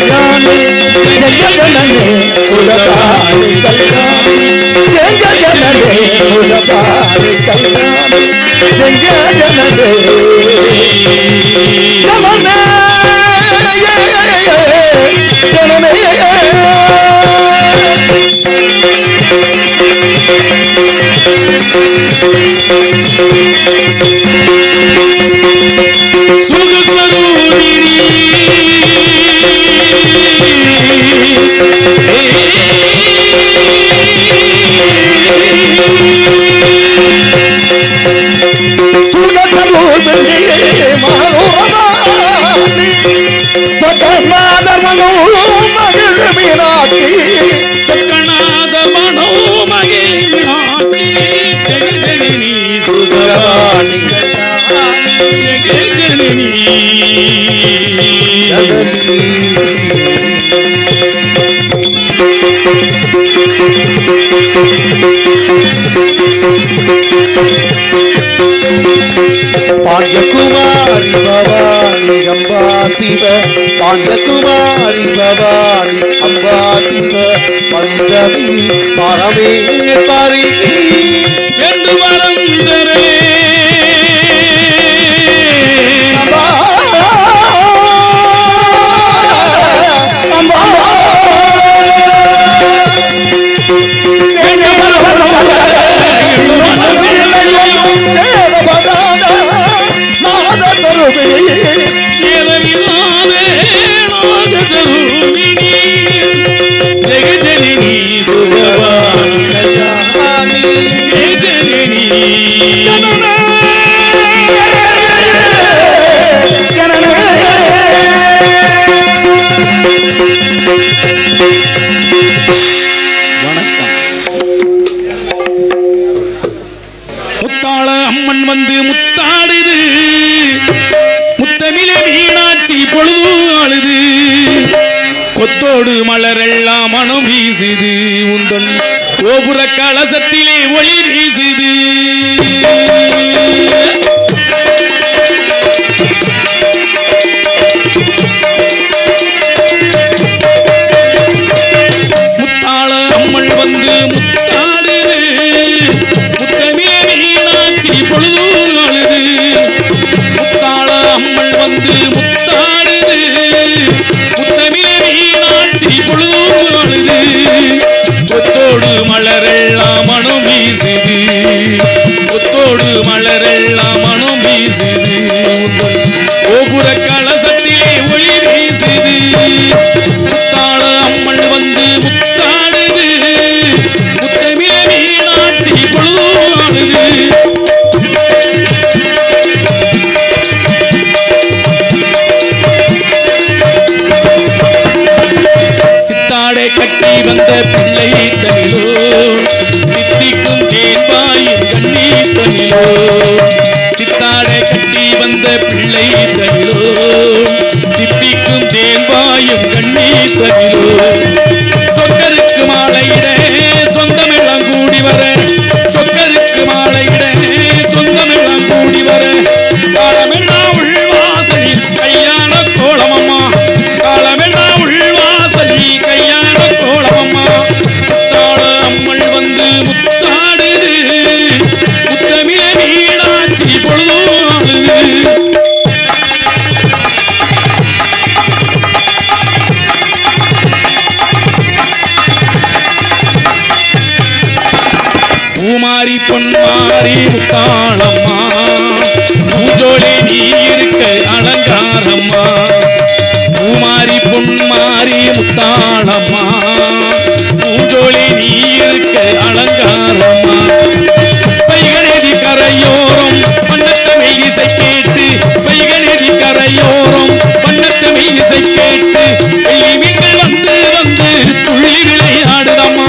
கல்யாணி ஜெகஜனனே உலகாரி கல்யாணி ஜெகஜனனே உலகாரி கல்யாணி ஜெகஜனனே ஜனமே சக்கநாத மனோ மகிழ் மீனாட்சி ஜெகஜனனி சுதராணி ஜெகஜனனி பாண்டியகுமாரி பவானி அம்பா சிவ பாண்டியகுமாரி பவானி அம்பா சிவ பஞ்சமி பரமே பரி என்று வளர்ந்தரே முத்தாள அம்மன் வந்து முத்தாடுது முத்தமிழே மீனாட்சி பொழுது ஆளுது கொத்தோடு மலரெல்லாம் மனம் வீசுது உந்தன் கோபுர கலசத்திலே ஒளி வீசுது முத்தாள அம்மன் வந்து முத்தாடுது முத்தமிழே மீனாட்சி பொழுது ஆளுது முத்தாள அம்மன் வந்து முத்தாடுது முத்தமிழே மீனாட்சி பொழுது ஆளுது கொத்தோடு மலரெல்லாம் மனம் வீசுது கொத்தோடு மலரெல்லாம் மனம் வீசுது உங்கள் கோபுர கலசத்திலே ஒளி வீசுது முத்தாள அம்மன் வந்து முத்தாடுது முத்தமிழே மீனாட்சி பொழுது ஆளுது சித்தாடை கட்டி வந்த பிள்ளை தனிலோ தித்திக்கும் தேன்பாயின் கண்ணீர் தனிலோ சித்தாடை கட்டி வந்த பிள்ளை தனிலோ தித்திக்கும் தேன்பாயும் கண்ணீர் தனிலோ சொக்கருக்கு மாலையிட சொந்தமெல்லாம் கூடி வர சொக்கருக்கு மாலையிட சொந்தமெல்லாம் கூடி வர காலமெல்லாம் உள்வாசலில் கல்யாண கோலமம்மா காலமெல்லாம் உள்வாசலில் கல்யாண கோலமம்மா முத்தாள அம்மள் வந்து முத்தாடுது முத்தமிழே மீனாட்சி பொழுது ஆளுது பூமாரி பொன்மாரி முத்தாளம்மா பூஜோலே நீ இருக்க அலங்காரம்மா பூமாரி பொன்மாரி முத்தாளம்மா பூஜோலே நீ இருக்க அலங்காரம்மா பைகநதி கரையோரம் பண்ணத்தமிழ் இசை கேட்டு பைகநதி கரையோரம் பண்ணத்தமிழ் இசை கேட்டு வெள்ளி மீன்கள் வந்து வந்து துள்ளி விளையாடுதம்மா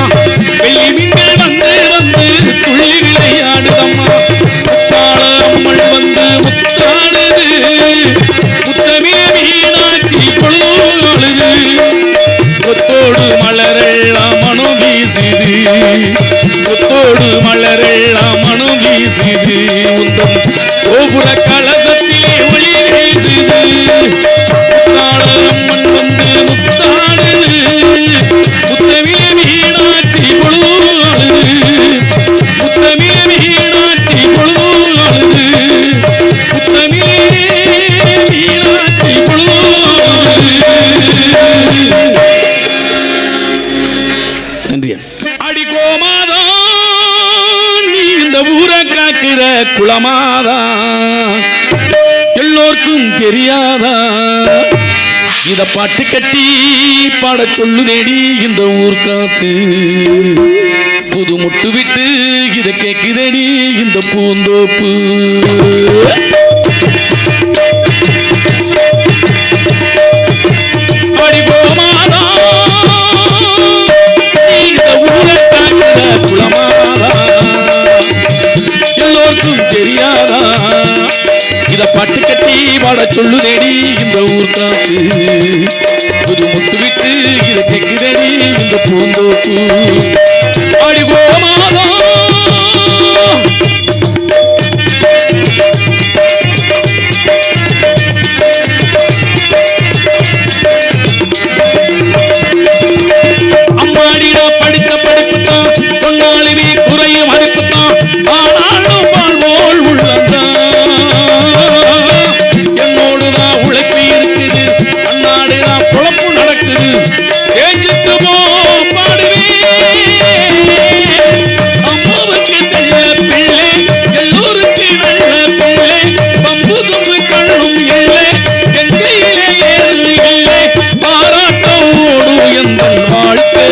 வெள்ளி மீன்கள் வந்து வந்து துள்ளி விளையாடுதம்மா முத்தாள அம்மள் வந்து முத்தாடுது முத்தமிழே மீனாட்சி பொழுது ஆளுது கொத்தோடு மலரெல்லாம் மனம் வீசுது கொத்தோடு மலரெல்லாம் மனம் வீசுது உந்தம் கோபுர கலசத்திலே ஒளி வீசுது முத்தாள அம்மன் வந்து முத்தா குலமாதா எல்லோருக்கும் தெரியாதா இத பாட்டு கட்டி பாட சொல்லுதேடி இந்த ஊர் காத்து புது முட்டு விட்டு இத கேக்குதேடி இந்த பூந்தோப்பு தெரியாதா இத பாட்டு கட்டி பாட சொல்லுதேடி இந்த ஊர் காத்து புது முட்டு விட்டு இத கேக்குதேடி இந்த பூந்தோப்பு அடி கோமாதா அம்மாடிடா படித்த படிப்பு தான் சொன்னாலுமே குறையும் மதிப்பு தான் ஆனாலும் என்னோடுதான் உழைப்பு இருக்குது அண்ணாடுதான் பொழப்பு நடக்குது ஏஞ்சிட்டு போ பாடுவே அம்மாவுக்கு செல்ல பிள்ளை எல்லோருக்கு நல்ல பிள்ளை பம்பு தும்பு கண்ணும் இல்லை எங்கையிலே ஏது இல்லை பாராட்டம் ஓடும் எந்த வாழ்க்கை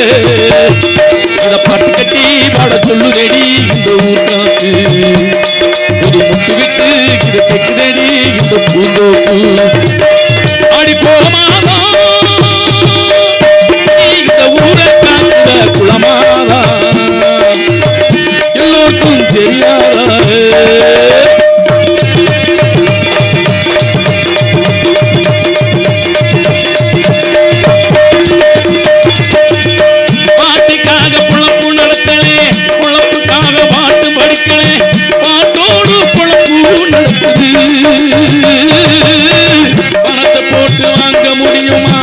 இத பட்டு கட்டி பாட சொல்லுதேடி இந்த ஊர் காத்து புது முட்டு விட்டு இத கேக்குதேடி இந்த பூந்தோப்பு அடி கோமாதா இந்த ஊரை காத்த குலமாதா எல்லோருக்கும் தெரியாதா பாட்டுக்காக பொழப்பு நடத்தலே பொழப்புக்காக பாட்டு படிக்கலே பாட்டோடு பொழப்பு நடக்குது பணத்தை போட்டு வாங்க முடியுமா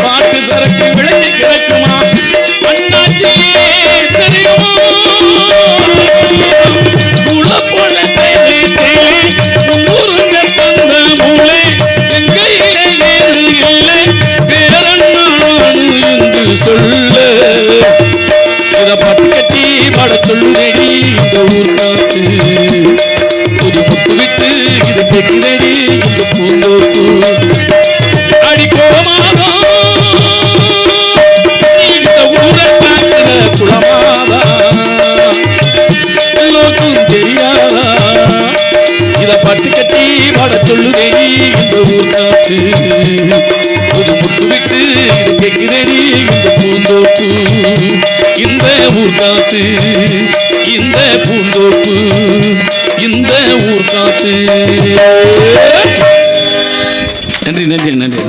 பாட்டு சரக்கு விளைஞ்சு கிடைக்குமா அண்ணாச்சியே தெரியுமா குளப்பொழ தேவை தேவை முன்னூறுங்க தந்த மூளை எங்கையிலே ஏறு இல்லை பேரண்ணாடு என்று சொல்ல இத பட்டு கட்டி பாட சொல்லுதேடி இந்த ஊர் காத்து புது முட்டு விட்டு இத கேக்குதேடி இந்த பூந்தோப்பு அடி கோமாதா இந்த ஊரை காக்கிற குலமாதா எல்லோருக்கும் தெரியாதா இத பட்டு கட்டி பாட சொல்லுதேடி இந்த ஊர் காத்து புது முட்டு விட்டு இத கேக்குதேடி இந்த பூந்தோப்பு இந்த ஊர் காத்து இந்த பூந்தோப்பு இந்த ஊர் காத்து நன்றி நன்றி நன்றி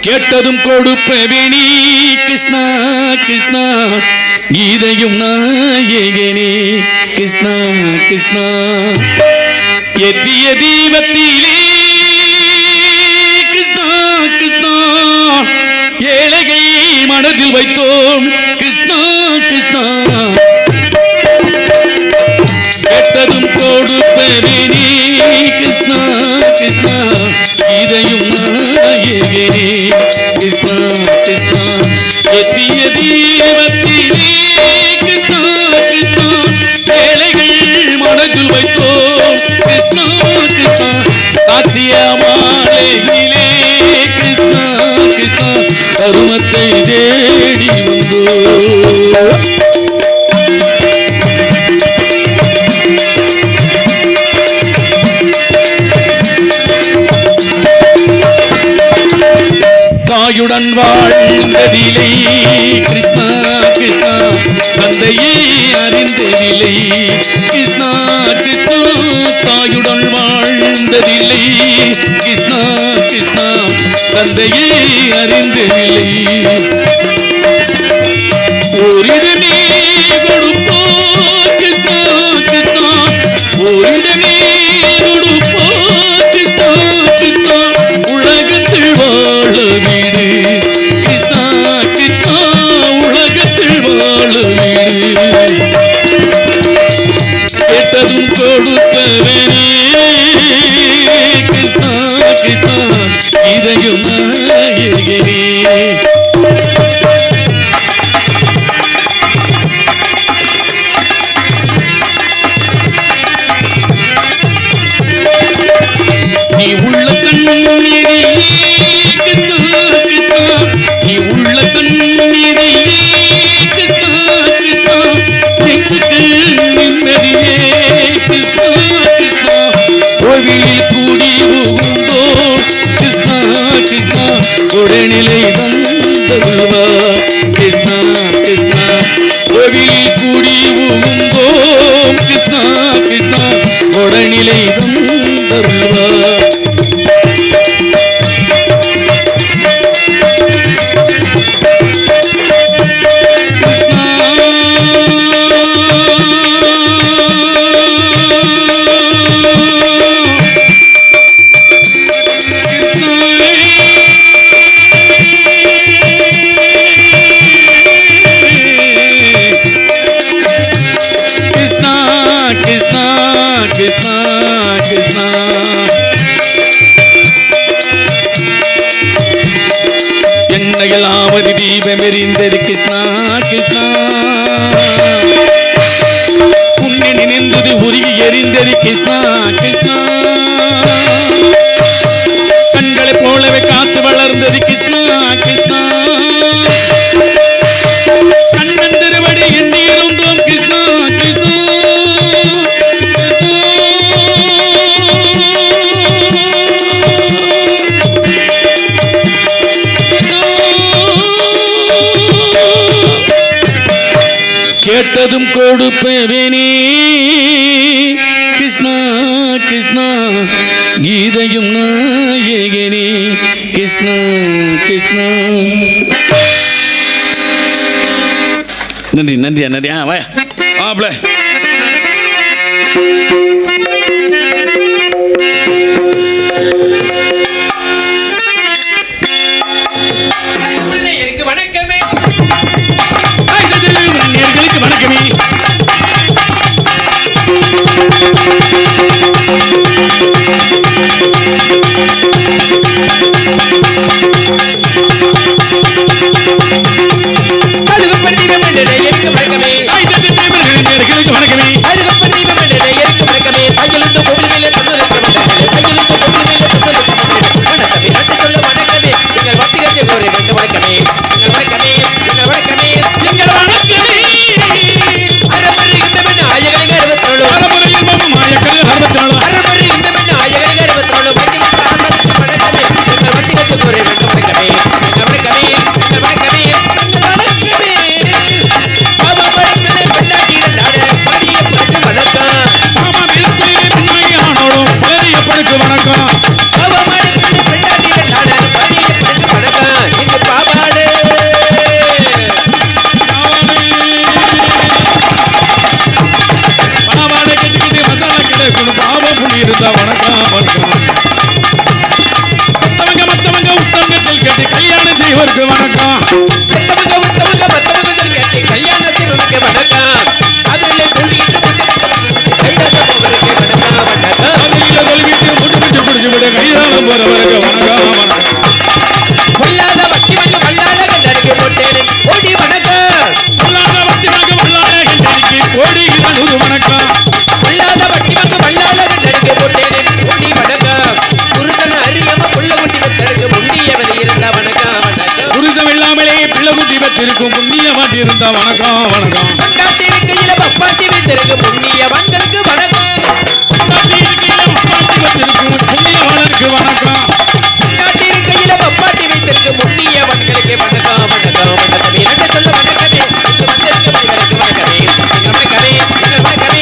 கேட்டதும் கொடுப்பவேணி கிருஷ்ணா கிருஷ்ணா கீதையும் நாயகனே கிருஷ்ணா கிருஷ்ணா ஏற்றிய தீபத்திலே கிருஷ்ணா கிருஷ்ணா ஏழைகை மனதில் வைத்தோம் கிருஷ்ணா கிருஷ்ணா கேட்டதும் கொடுப்பவேனே கிருஷ்ணா கிருஷ்ணா இதையும் நாயகனே கிருஷ்ணா கிருஷ்ணா ஏற்றிய தீபத்திலே கிருஷ்ணா கிருஷ்ணா ஏழைகள் மனதில் வைத்தோம் கிருஷ்ணா கிருஷ்ணா சாத்திய மாலையிலே கிருஷ்ணா கிருஷ்ணா கருமத்தை தேடி வந்தோ தாயுடன் வாழ்ந்ததில்லை கிருஷ்ணா கிருஷ்ணா தந்தையை அறிந்ததில்லை கிருஷ்ணா கிருஷ்ணா தாயுடன் வாழ்ந்ததில்லை கிருஷ்ணா கிருஷ்ணா தந்தையை அறிந்ததில்லை ஓரிடமே கொடுப்போ கிருஷ்ணா கிருஷ்ணா ஓரிடமே கொடுப்போ கிருஷ்ணா கிருஷ்ணா உலகத்தில் வாழ வீடு கிருஷ்ணா கிருஷ்ணா உலகத்தில் வாழ வீடு கேட்டதும் கொடுத்தவனே கிருஷ்ணா கிருஷ்ணா இதையும் நாயகனே உடனிலை தந்தருள்வார். கிருஷ்ணா கிருஷ்ணா கோவிலில் கூடி உகுந்தோம். கிருஷ்ணா கிருஷ்ணா உடனிலை தந்தருள்வார். எண்ணையலாவது தீபம் எரிந்தது கிருஷ்ணா கிருஷ்ணா. உன்னை நினைந்தது உருகி எரிந்தது கிருஷ்ணா கிருஷ்ணா. கண்களை போலவே காத்து வளர்ந்தது கிருஷ்ணா கிருஷ்ணா. கண்ணன் திருவடி எண்ணி இருந்தோம் கிருஷ்ணா கிருஷ்ணா. கேட்டதும் கொடுப்பேனே கிருஷ்ணா கிருஷ்ணா. கீதையும் நாயகனே கிருஷ்ணா கிருஷ்ணா. நன்றி நன்றி நன்றி. வாயா ஆப்ல வணக்கமே வணக்கமே. புண்ணியவாதி இருந்தா வணக்கம் வணக்கம். இருக்கையில பப்பாட்டி வைத்திருக்கு புண்ணியவான்களுக்கு வணக்கம். புண்ணியவானுக்கு வணக்கம். இருக்கையில பப்பாட்டி வைத்திருக்கு புண்ணியவான்களுக்கு வணக்கம் வணக்கம் வணக்கம். இரண்டு சொல்ல வணக்கமே இங்கு வந்திருக்க மனிதருக்கு வணக்கமே. எங்கள் வணக்கமே எங்கள் வணக்கமே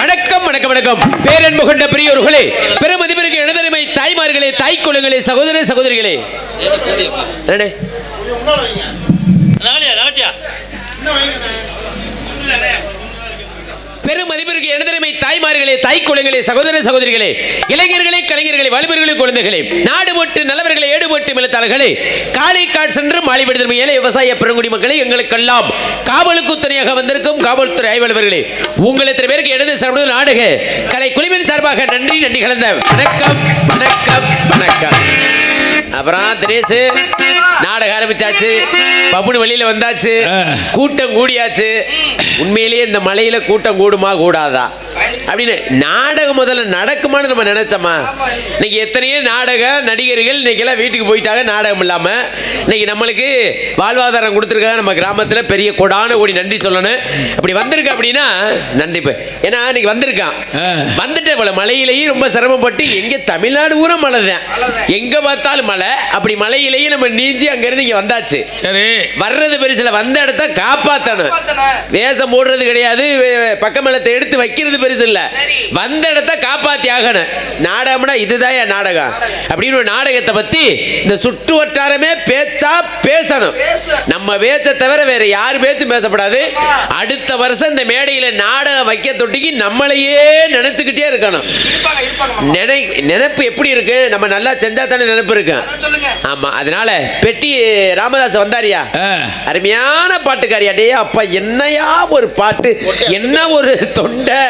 வணக்கம் வணக்கம் வணக்கம். பேரன்பு கொண்ட பெரியோர்களே, பெருமதிப்பிற்கு எனதருமை தாய்மார்களே, தாய் குலங்களே, சகோதர சகோதரிகளே, பெருமதிப்பிற்கு எனதருமை தாய்மார்களே, தாய் குலங்களே, சகோதர சகோதரிகளே, இளைஞர்களே, கலைஞர்களே, வாலிபர்களே, குழந்தைகளே, நாடு போட்டு நல்லவர்களே, ஏடு போட்டு மிளத்தாளர்களே, காலை காட் சென்று மாலை விடுதல் ஏழை விவசாய பெருங்குடி மக்களே, எங்களுக்கெல்லாம் காவலுக்கு துணையாக வந்திருக்கும் காவல்துறை ஆய்வாளர்களே, உங்கள் எத்தனை பேருக்கு எனது சார்பாக நாடக கலை குழுவின் சார்பாக நன்றி நன்றி கலந்த வணக்கம் வணக்கம் வணக்கம். அப்புறம் தினேஷ் நாடகம் ஆரம்பிச்சாச்சு, பப்புனு வெளியில வந்தாச்சு, கூட்டம் கூடியாச்சு. உண்மையிலேயே இந்த மலையில கூட்டம் கூடுமா கூடாதா? அப்படின்னு நாடகம் முதல்ல நடக்குமான்னு நம்ம நினைச்சோமா? இன்னைக்கு எத்தனையோ நாடக நடிகர்கள் இன்னைக்கெல்லாம் வீட்டுக்கு போயிட்டாங்க நாடகம் இல்லாம. இன்னைக்கு நம்மளுக்கு வாழ்வாதாரம் கொடுத்துருக்காங்க நம்ம கிராமத்தில், பெரிய கொடான ஓடி நன்றி சொல்லணும். அப்படி வந்திருக்க அப்படின்னா நன்றி. ஏன்னா இன்னைக்கு வந்திருக்கான், வந்துட்டு போல மலையிலேயே ரொம்ப சிரமப்பட்டு, எங்க தமிழ்நாடு ஊரா மழை தான், எங்க பார்த்தாலும் மழை. அப்படி மலையிலேயே நம்ம நீஞ்சி அங்க இருந்து இங்க வந்தாச்சு. சரி, வர்றது பெருசுல, வந்த இடத்த காப்பாத்தணும். வேஷம் போடுறது கிடையாது, பக்கமலத்தை எடுத்து வைக்கிறது பெருசு இல்ல, வந்த இடத்த காப்பாத்தி ஆகணும். நாடகம்னா இதுதான் என் நாடகம் அப்படின்னு ஒரு நாடகத்தை பத்தி இந்த சுற்று வட்டாரமே பேச்சா பேசணும். நம்ம பேச்ச தவிர வேற யாரு பேச்சும் பேசப்படாது. அடுத்த வருஷம் இந்த மேடையில நாடகம் வைக்க தொட்டிக்கு நம்மளையே நினைச்சுக்கிட்டே இருக்கணும். நினைப்பு எப்படி இருக்கு? நம்ம நல்லா செஞ்சா தானே நினைப்பு இருக்கு. ஆமா, அதனால பெட்டி ராமதாஸ் வந்தாரியா, அருமையான பாட்டுக்காரியா. டே அப்பா, என்னையா ஒரு பாட்டு, என்ன ஒரு தொண்டை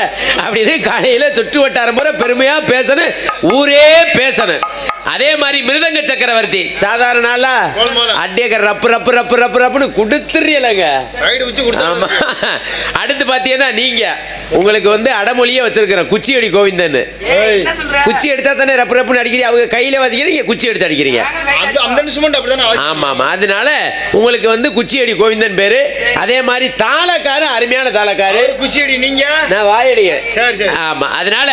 அப்படின்னு காலையில சுற்று வட்டாரம் முறை பெருமையா பேசணும், ஊரே பேசணும். அதே மாதிரி மிருதங்க சக்கரவர்த்தி சாதாரண நாளா அடியக்கர் ரப்பு ரப்பு ரப்பு ரப்பு ரப்புன்னு கொடுத்துறீங்க. ஆமா, அடுத்து பாத்தீங்கன்னா நீங்க உங்களுக்கு வந்து அடமொழியே வச்சிருக்கிறேன், குச்சியடி கோவிந்தன். குச்சி எடுத்தா தானே ரப்பு ரப்புன்னு அடிக்கிறீங்க, அவங்க கையில வச்சுக்கிறீங்க, குச்சி எடுத்து அடிக்கிறீங்க. ஆமா ஆமா, அதனால உங்களுக்கு வந்து குச்சியடி கோவிந்தன் பேரு. அதே மாதிரி தாளக்காரு, அருமையான தாளக்காரு குச்சியடி. நீங்க நான் வாயடிய. ஆமா, அதனால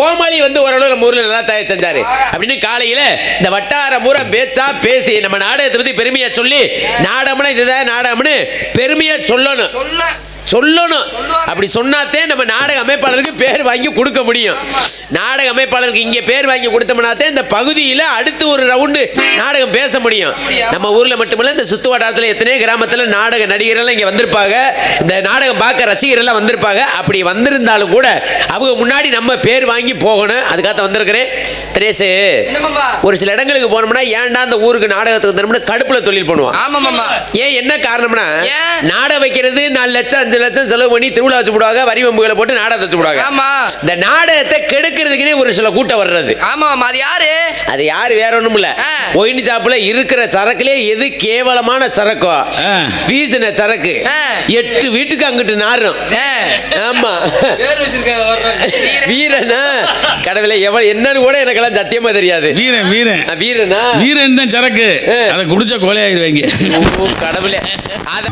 கோமாளி வந்து ஓரளவு நம்ம ஊர்ல நல்லா தயார் செஞ்சாரு அப்படின்னு காலையில இந்த வட்டார மூர பேச்சா பேசி நம்ம நாடகத்தை பத்தி பெருமையா சொல்லி, நாடகம்னா இதுதான் நாடகம்னு பெருமையா சொல்லணும். அப்படி சொன்னாத்தே நம்ம நாடக அமைப்பாளருக்கு பேர் வாங்கி கொடுக்க முடியும். நாடக அமைப்பாளருக்கு இங்கே பேர் வாங்கி கொடுத்தோம்னாத்தே இந்த பகுதியில் அடுத்து ஒரு ரவுண்டு நாடகம் பேச முடியும். நம்ம ஊரில் மட்டுமல்ல, இந்த சுத்து வட்டாரத்தில் எத்தனையோ கிராமத்தில் நாடக நடிகர்கள் இங்கே வந்திருப்பாங்க, இந்த நாடகம் பார்க்க ரசிகர்கள் வந்திருப்பாங்க. அப்படி வந்திருந்தாலும் கூட அவங்க முன்னாடி நம்ம பேர் வாங்கி போகணும். அதுக்காக வந்திருக்கிறேன். திரேசு, ஒரு சில இடங்களுக்கு போனோம்னா ஏன்டா அந்த ஊருக்கு நாடகத்துக்கு தரணும்னு கடுப்புல தொழில் பண்ணுவோம். ஏன், என்ன காரணம்னா நாடகம் வைக்கிறது 4 லட்சம் 5 லட்சம் செலவு பண்ணி திருவிழா வச்சு போடுவாங்க, வரி வம்புகளை போட்டு நாடகத்தை வச்சு போடுவாங்க. இந்த நாடகத்தை கெடுக்கிறதுக்குனே ஒரு சில கூட்டம் வர்றது. அது யாரு, வேற ஒண்ணும் இல்ல, ஒயின் ஷாப்ல இருக்கிற சரக்குலே எது கேவலமான சரக்கோ வீசின சரக்கு 8 வீட்டுக்கு அங்கிட்டு நாரும். ஆமா, வீரனா கடவுளே எவ்வளவு என்னன்னு கூட எனக்கெல்லாம் சத்தியமா தெரியாது. வீரன் வீரன் வீரனா வீரன் தான் சரக்கு, அதை குடிச்ச கொலையாயிருவாங்க. கடவுளே, அத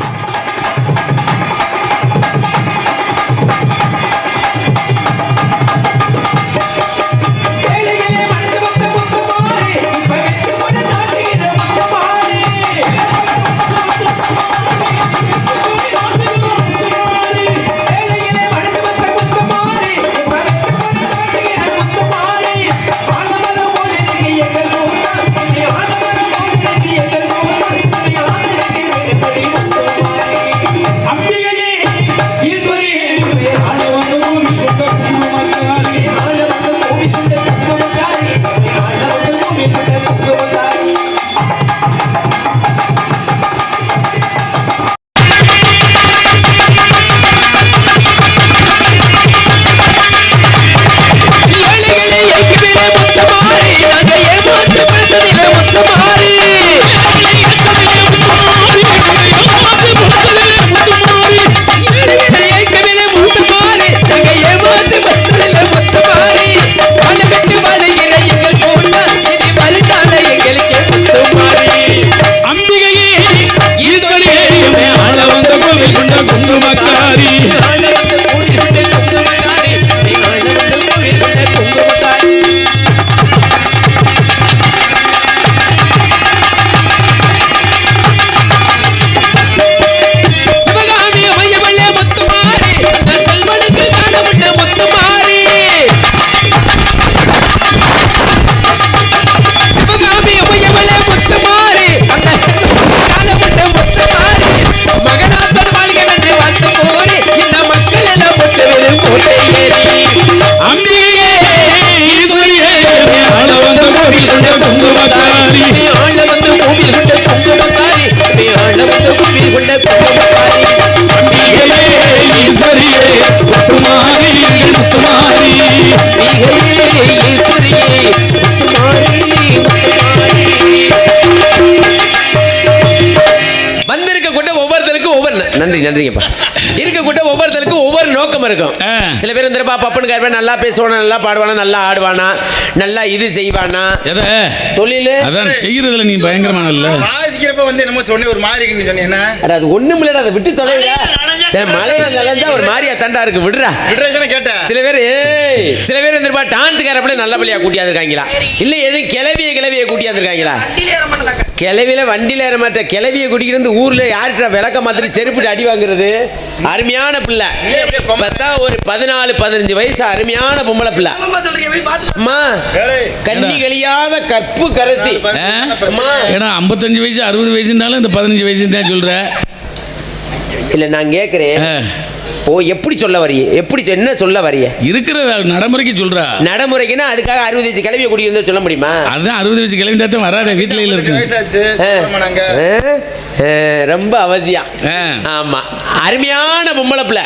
நன்றிங்கப்பா. இருக்கக்கூட்ட ஒவ்வொருத்தருக்கும் ஒவ்வொரு ஒவ்வொரு நோக்கம் இருக்கும். சில பேர் இந்த பப்பன் கார்பன் நல்லா பேசுவானா, நல்லா பாடுவானா, நல்லா ஆடுவானா, நல்லா இது செய்வானா, தொழில் அதான் செய்யறதுல நீ பயங்கரமான இல்ல. வாசிக்கிறப்ப வந்து என்னமோ சொன்ன ஒரு மாதிரி இருக்குன்னு சொன்னீங்கன்னா அது ஒண்ணும் இல்லடா, அதை விட்டு தொலைடா. சரி மலையில நலந்தா ஒரு மாதிரியா தண்டா இருக்கு, விடுறா விடுறதுன்னு கேட்டேன். சில பேர் இந்த டான்ஸ் கேரப்பல நல்ல பள்ளியா கூட்டியா இருக்காங்களா, இல்ல எதுவும் கிளவிய கூட்டியா இருக்காங்களா? கிளவியில வண்டியில ஏற மாட்டேன், கிளவியை குடிக்கிறது ஊர்ல யார்கிட்ட விளக்க மாதிரி செருப்புட்டு அடி வாங்குறது. அருமையான பிள்ளை, பார்த்தா ஒரு 14-15 வயசு அருமையான பொம்பளை பிள்ளை. அம்மா கண்ணி கழியாத கற்பு கரசி. ஏன்னா 55 வயசு 60 வயசுனாலும் இந்த 15 வயசு தான் சொல்ற. இல்ல நான் கேக்குறேன், ஓ எப்படி சொல்ல வரிய, எப்படி என்ன சொல்ல வரிய? இருக்கிற நடைமுறைக்கு சொல்றா. நடைமுறைக்குன்னா அதுக்காக 60 வயசு கிளவியை குடிக்கிறது சொல்ல முடியுமா? அதுதான் 60 வயசு கிளம்பிட்டா தான் வராத, வீட்டுல இருக்கு. ரொம்ப அவசியம். ஆமா அருமையான பொம்பளை பிள்ளை.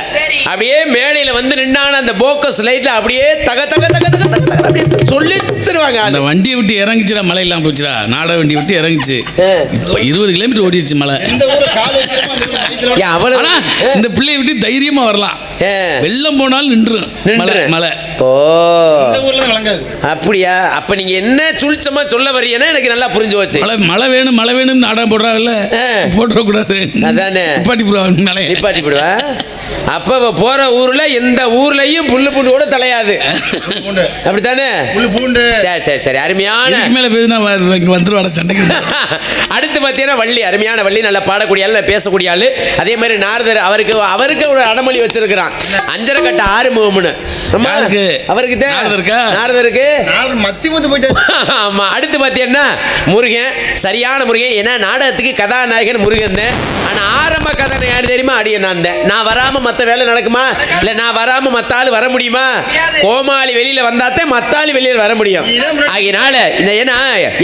அப்படியே மேடையில வந்து நின்னான அந்த போக்கஸ் லைட்ல அப்படியே தக தக தக தக அப்படியே சொல்லிச்சிருவாங்க. அந்த வண்டியை விட்டு இறங்கிச்சுடா, மழை இல்லாம போச்சுடா, நாடக வண்டி விட்டு இறங்கிச்சு. 20 கிலோமீட்டர் ஓடிடுச்சு மழை. இந்த பிள்ளையை விட்டு தைரியமா வரலாம், வெள்ளம் போனாலும் நின்று மழை. ஓ அப்படியா? அப்ப நீங்க என்ன சுழிச்சமா சொல்ல வரீங்கன்னா எனக்கு நல்லா புரிஞ்சு போச்சு. மழை வேணும் மழை வேணும் நாடகம் போடுறாங்கல்ல, போட்டுறக்கூடாது. அதானே நிப்பாட்டி போடுவா. அப்ப போற ஊர்ல எந்த ஊர்லயும் புல்லு பூண்டு கூட தலையாது, அப்படித்தானே? சரி சரி அருமையான மேல வந்துருவாட சண்டைக்கு. அடுத்து பார்த்தீங்கன்னா வள்ளி, அருமையான வள்ளி, நல்லா பாடக்கூடிய ஆள், பேசக்கூடிய ஆளு. அதே மாதிரி நாரதர், அவருக்கு ஒரு அடமொழி வச்சிருக்கிறான், அஞ்சரை கட்ட ஆறுமுகம்னு. அவருக்கு நாரதருக்கு ஆமா. அடுத்து பார்த்தீங்கன்னா முருகன், சரியான முருகன். ஏன்னா நாடகத்துக்கு கதாநாயகன் முருகன் தான். ஆனா ஆரம்ப கதாநாயகன் யாரு தெரியுமா? அடியன் நான் வராம மத்த வேலை நடக்குமா? இல்ல நான் வராம மத்த ஆளு வர முடியுமா? கோமாளி வெளியில வந்தாத்தே மத்த ஆளு வெளியில வர முடியும். அதனால இந்த ஏன்னா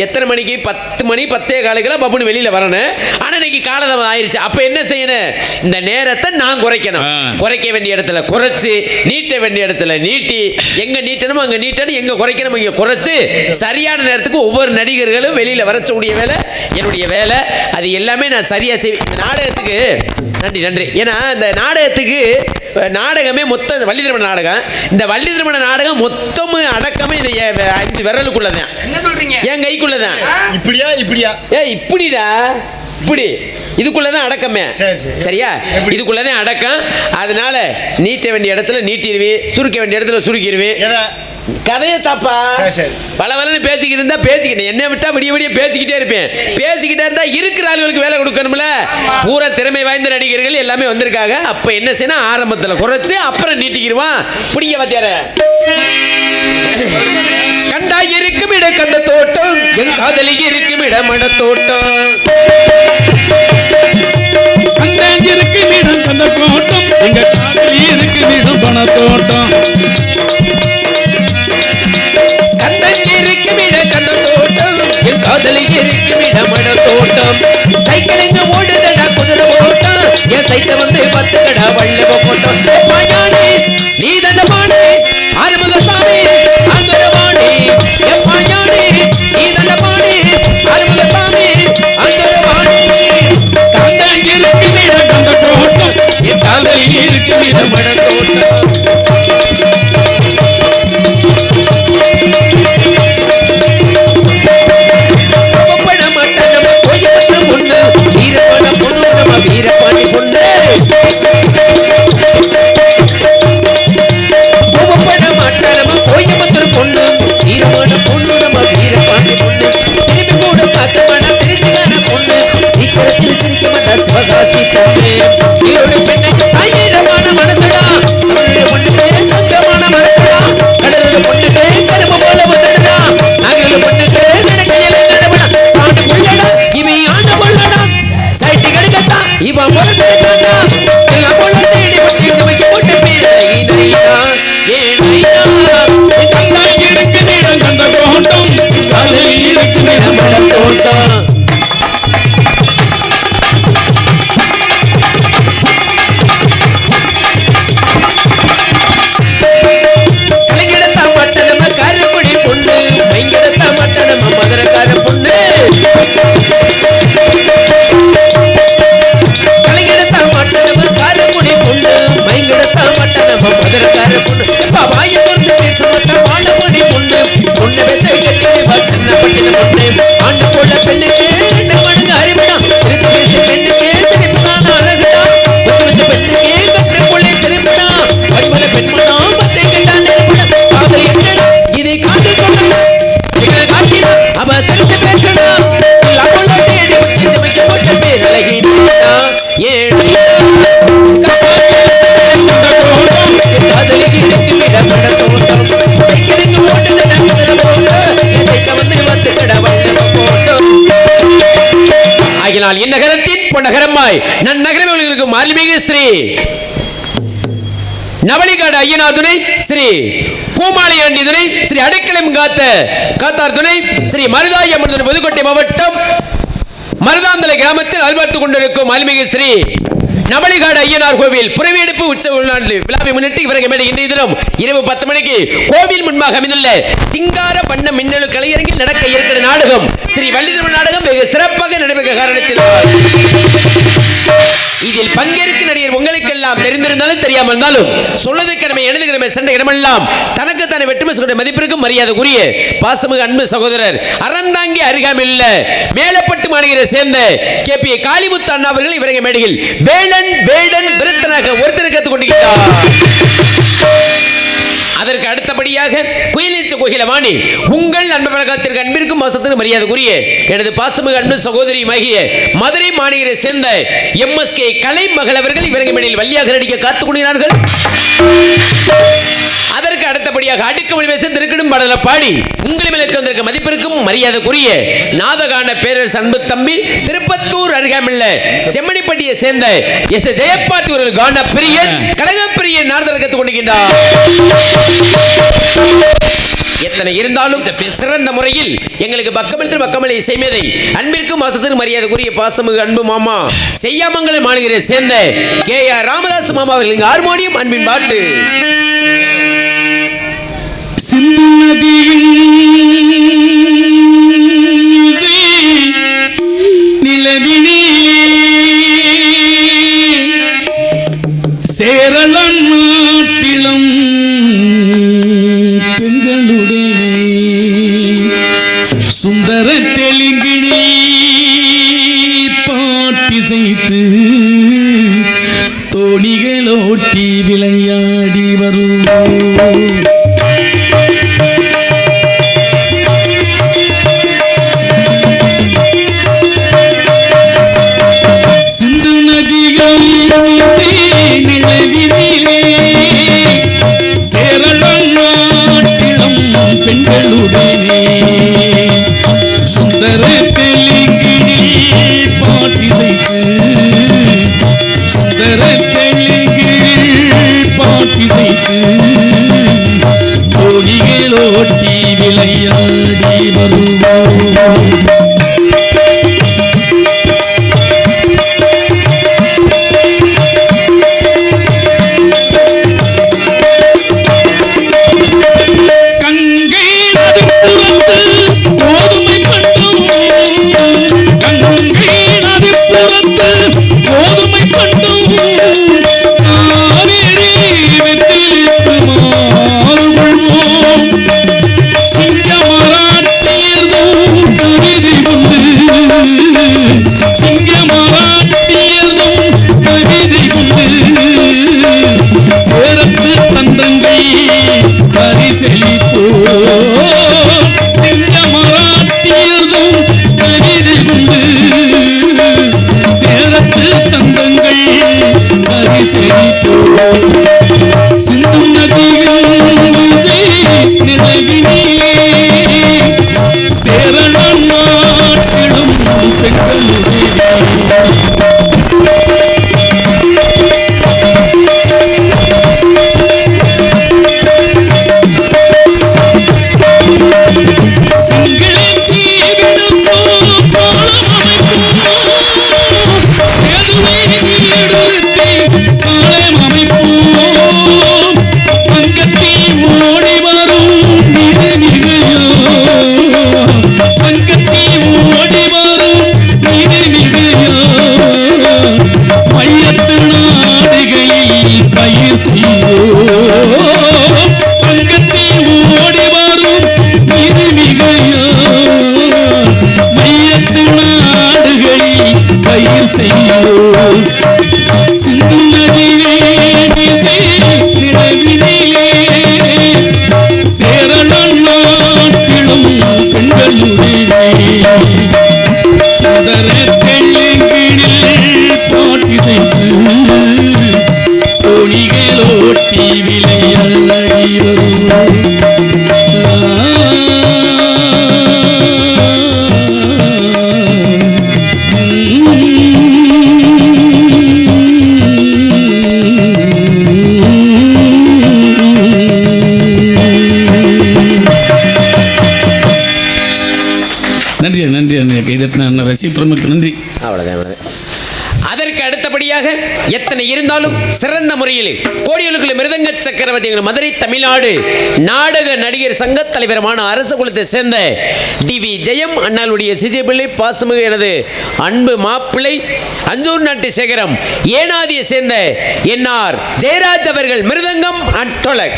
எத்தனை மணிக்கு 10 மணி 10:15 பப்புன்னு வெளியில வரணும். ஆனா இன்னைக்கு காலதாமதம் ஆயிருச்சு. அப்ப என்ன செய்யணும்? இந்த நேரத்தை நான் குறைக்கணும். குறைக்க வேண்டிய இடத்துல குறைச்சு, நீட்ட வேண்டிய இடத்துல நீட்டி, எங்க நீட்டணும் அங்க நீட்டணும், எங்க குறைக்கணும் இங்க குறைச்சு, சரியான நேரத்துக்கு ஒவ்வொரு நடிகர்களும் வெளியில வரக்கூடிய வேலை என்னுடைய வேலை. அது எல்லாமே நான் சரியா செய்வேன். இந்த நாடகத்துக்கு நன்றி. ஏன்னா இந்த நாடகத்துக்கு நாடகமே மொத்தம் வள்ளி திருமண நாடகம். இந்த வள்ளி திருமண நாடகம் மொத்தமும் அடக்கமே இந்த 5 விரலுக்குள்ளதான். என்ன சொல்றீங்க? என் கைக்குள்ளதான். இப்படியா இப்படிடா, இப்படி இதுக்குள்ளதான் அடக்கமே. சரியா? இதுக்குள்ளதான் அடக்கம். அதனால நீட்ட வேண்டிய இடத்துல நீட்டிடுவி, சுருக்க வேண்டிய இடத்துல சுருக்கிடுவி. கதையை தப்பா பல பேசிக்கிட்டு இருந்தா பேசிக்கிட்டேன், என்ன விட்டா விடிய பேசிக்கிட்டே இருப்பேன். பேசிக்கிட்டே இருந்தா இருக்கிற ஆளுகளுக்கு வேலை கொடுக்கணும்ல. பூரா திறமை வாய்ந்த நடிகர்கள் எல்லாமே வந்திருக்காங்க. அப்ப என்ன செய்யணும்? ஆரம்பத்தில் குறைச்சு அப்புறம் நீட்டிக்கிடுவான். பிடிங்க பாத்தியார. கண்டா இருக்கும் இட கந்த தோட்டம், என் காதலி இருக்கும் இட மன தோட்டம். கண்டன் இருக்கும் இடம் கந்த தோட்டம், எங்க காதலி இருக்கும் இடம் பண தோட்டம். காதலி இருக்கும் இடமட தோட்டம். சைக்கிள் எங்க ஓடுதடா குதிரை ஓட்டம், என் சைக்கிள் வந்து 10 கடா வள்ளவ போட்டோம். மாயாணி நீ தண்டபாணி ஆறுமுகசாமி அந்தரவாணி, என் மாயாணி நீ தண்டபாணி ஆறுமுகசாமி அந்தரவாணி. கந்தன் இருக்கும் இடம் கந்த தோட்டம், என் காதலி இருக்கும் இடமட தோட்டம். பட்டினம் ஒன்று ஆண்டு போல பெண்ணுக்கு ரெண்டு மடங்கு அறிவிடம் திருத்து பேசி பெண்ணுக்கு திருப்பிதான் அழகுடா புத்து வச்ச பெண்ணுக்கு கற்றுக்குள்ளே திருப்பிடா பரிமள பெண்மனா பத்தை கண்டான் நெருப்பிடம் காதல் என்ன இதை காட்டிக் கொள்ள சிகர காட்டினா அவ செலுத்து பேசணும் அவள தேடி வச்சு வைக்கப்பட்ட பேர் அழகினா ஏழு காதலிக்கு விடப்பட தோட்டம் சைக்கிளுக்கு போட்டு ஆகினால் இந்நகரத்தின் பொன்னகரமாய் நன்னகரங்களுக்கு மாலிமிகு ஸ்ரீ நவலிகாடு ஐயனார் துணை ஸ்ரீ பூமாலை அண்டி துணை ஸ்ரீ அடைக்கலம் காத்தார் துணை ஸ்ரீ மருதாய் அம்மன் துணை புதுக்கோட்டை மாவட்டம் மருதாந்தலை கிராமத்தில் அல்வார்த்து கொண்டிருக்கும் மாலிமிகு ஸ்ரீ நவலிகாடு ஐயனார் கோவில் புறவெடுப்பு உற்சவ விழாவை முன்னிட்டு இவரது மேடை இன்றைய தினம் இரவு 10 மணிக்கு கோவில் முன்பாக அமைந்துள்ள சிங்கார வண்ண மின்னலு கலையரங்கில் நடக்க இருக்கிற நாடகம் ஸ்ரீ வள்ளிதர்ம நாடகம் வெகு சிறப்பாக நடைபெற்ற காரணத்தில் இதில் பங்கேற்கும் நடிகர் உங்களுக்கெல்லாம் தெரிந்திருந்தாலும் தெரியாமல் இருந்தாலும் சொல்வதற்கு நம்ம எழுது கிழமை சென்ற இடமெல்லாம் தனக்குத்தான வெட்டுமசுடைய மதிப்பிற்கும் மரியாதைக்குரிய பாசமிகு அன்பு சகோதரர் அறந்தாங்கி அருகாமையில் மேலப்பட்டு மாநகரை சேர்ந்த KP காளிமுத்து அண்ணா அவர்கள் இவரது மேடையில் வேடன் விருத்தனாக ஒருத்தர் கற்றுக் கொண்டிருக்கிறார். அதற்கு அடுத்தபடியாக குயிலிச்ச கோகிலவாணி உங்கள் அன்பழகத்திற்கு அன்பிற்கும் மாசத்திற்கு மரியாதைக்குரிய எனது பாசமிகு அன்பு சகோதரி மகிய மதுரை மாநகரை சேர்ந்த MSK கலை மகள் அவர்கள் இவரது மேடையில் வள்ளியாக நடிக்க காத்துக் கொண்டிருக்கிறார்கள். அதற்கு அடுத்தபடியாக அடுக்குமொழி பேச திருக்கடும் பாடல பாடி உங்களை மேலுக்கு வந்திருக்க மதிப்பிற்கும் மரியாதைக்குரிய நாதகான பேரரசு அன்பு தம்பி திருப்பத்தூர் அருகாமையுள்ள செம்மணிப்பட்டியை சேர்ந்த எஸ் ஜெயப்பாட்டி ஒரு கான பிரியன் கழகப்பிரியன் நாடகம் கற்றுக் கொண்டிருக்கின்றார். எத்தனை இருந்தாலும் சிறந்த முறையில் எங்களுக்கு பக்கமளித்து இசைமேதை அன்பிற்கும் மாசத்திற்கு மரியாதைக்குரிய பாசமிகு அன்பு மாமா செய்யாமங்கலம் மாநகரை சேர்ந்த KR ராமதாஸ் மாமா அவர்கள் ஹார்மோனியம் அன்பின் பாட்டு சிந்து நதியின் நிலவினே சேரள நாட்டிலும் பெண்களுடனே சுந்தர தெலுங்கினி பாட்டிசைத்து தோணிகளோட்டி விளையாடி வருவோம். சிந்து நதிகள் நிலவினிலே சேரள நாட்டிலும் பெண்களுடனே சுந்தர தெலுங்கினி பாட்டிசைத்து சுந்தர தெலுங்கினி பாட்டிசைத்து தோணிகளோட்டி விளையாடி வருவோம். சிங்க மராட்டியர் நன்றி நன்றி நன்றி கைதட்டின ரசிகர்களுக்கு நன்றி. அவ்வளோதான். அதற்கு அடுத்தபடியாக எத்தனை இருந்தாலும் சிறந்த முறையில் கோடியுலகில் மிருதங்க சக்கரவர்த்தி எங்கள் மதுரை தமிழ்நாடு நாடக நடிகர் சங்க தலைவருமான அரச குலத்தை சேர்ந்த டிவி ஜெயம் அண்ணாளுடைய சிஜிபிள்ளை பாசமிகு எனது அன்பு மாப்பிள்ளை அஞ்சூர் நாட்டு சேகரம் ஏனாதியை சேர்ந்த என்ஆர் ஜெயராஜ் அவர்கள் மிருதங்கம் அண்ட் டொலக்.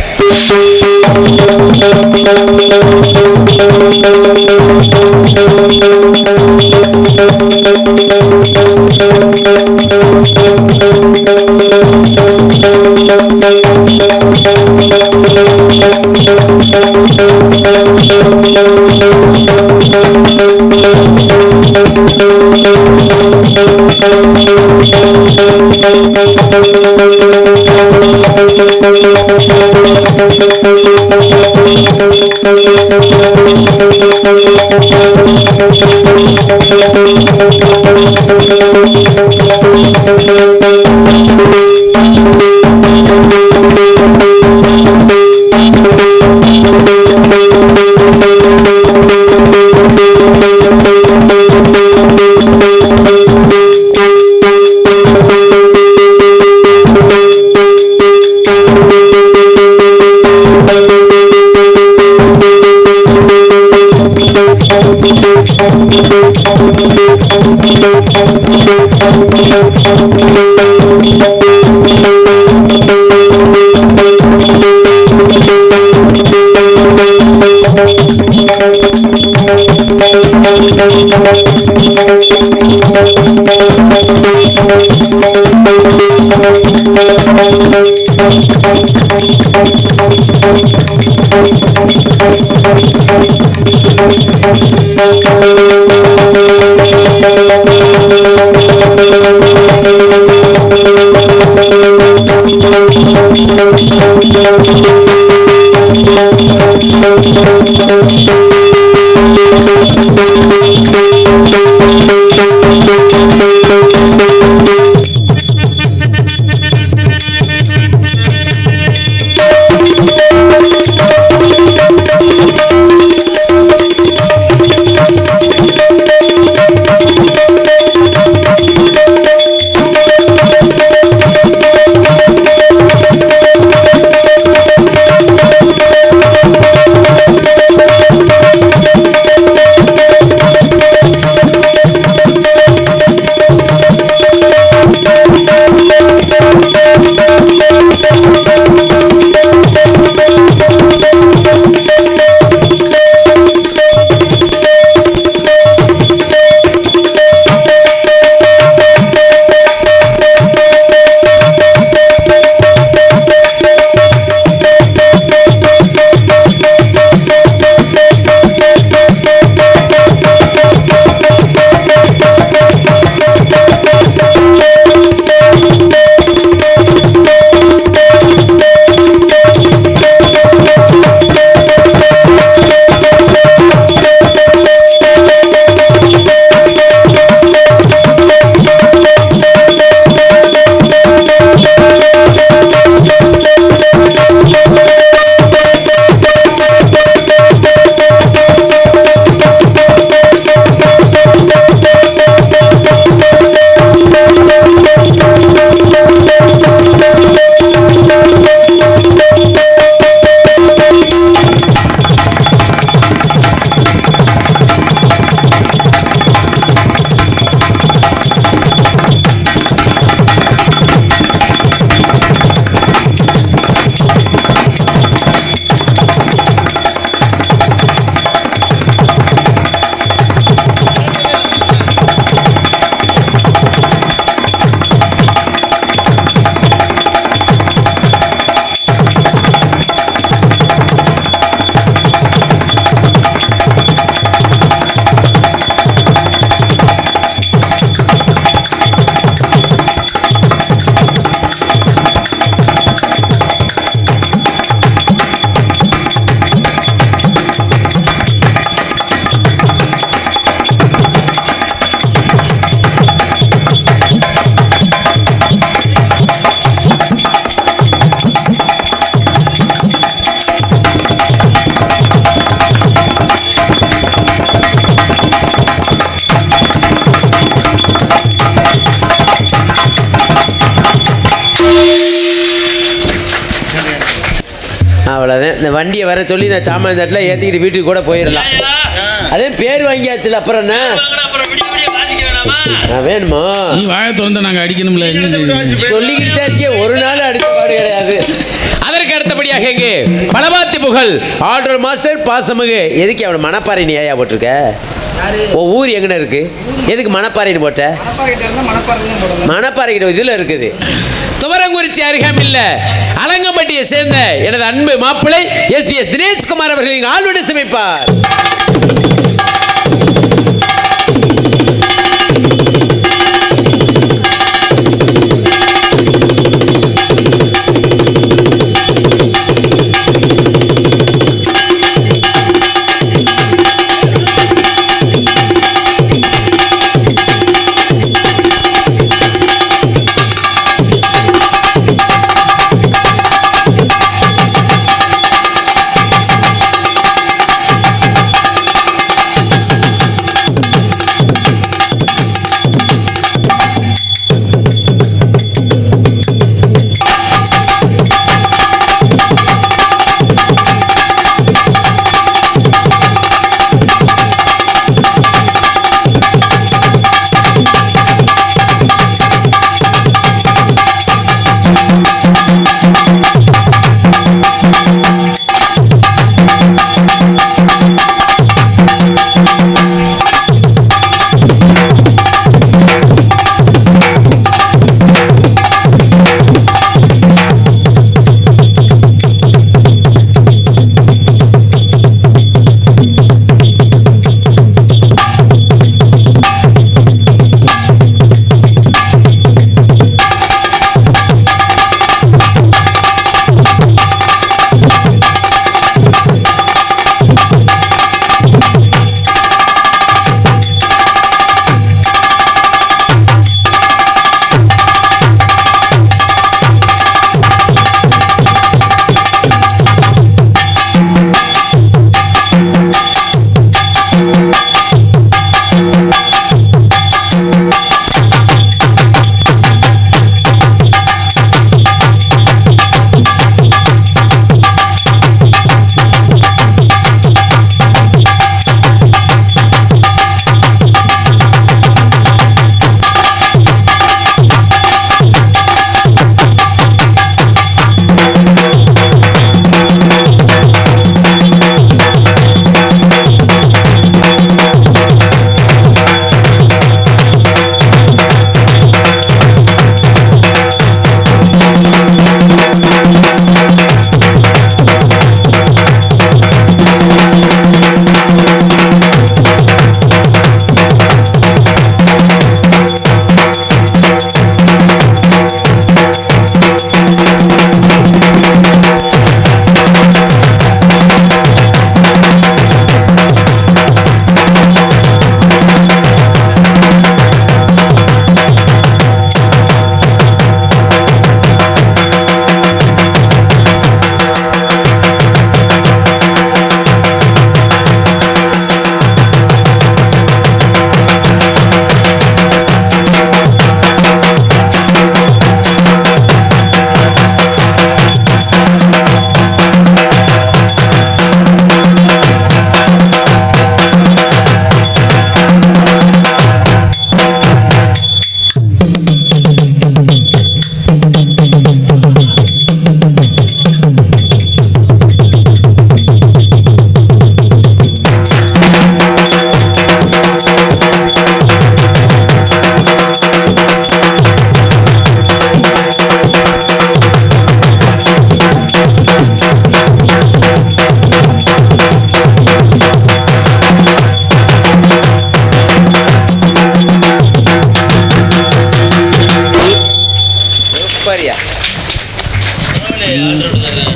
அவ்வளோதான். இந்த வண்டியை வர சொல்லி இந்த சாமான் தட்டில் ஏற்றிக்கிட்டு வீட்டுக்கு கூட போயிடலாம். அதே பேர் வாங்கியாச்சுல, அப்புறம் என்ன வேணுமா? நீ வாயை திறந்தா நாங்கள் அடிக்கணும்ல. சொல்லிக்கிட்டு தான் இருக்கேன், ஒரு நாள் அடித்த பாடு கிடையாது. அதற்கு அடுத்தபடியாக எங்கே பலபாத்தி புகழ் ஆர்டர் மாஸ்டர் பாசமுகு. எதுக்கு அவனை மணப்பாறை நீ ஏயா போட்டிருக்க? ஊர் எங்கன்னு இருக்கு? எதுக்கு மணப்பாறைன்னு போட்ட? மணப்பாறை கிட்ட இதில் இருக்குது. துவரங்குறிச்சி அருகாமையில் அலங்கம்பட்டியை சேர்ந்த எனது அன்பு மாப்பிள்ளை எஸ்பிஎஸ் தினேஷ்குமார் அவர்கள் இங்கு ஆளுநரை சமைப்பார்.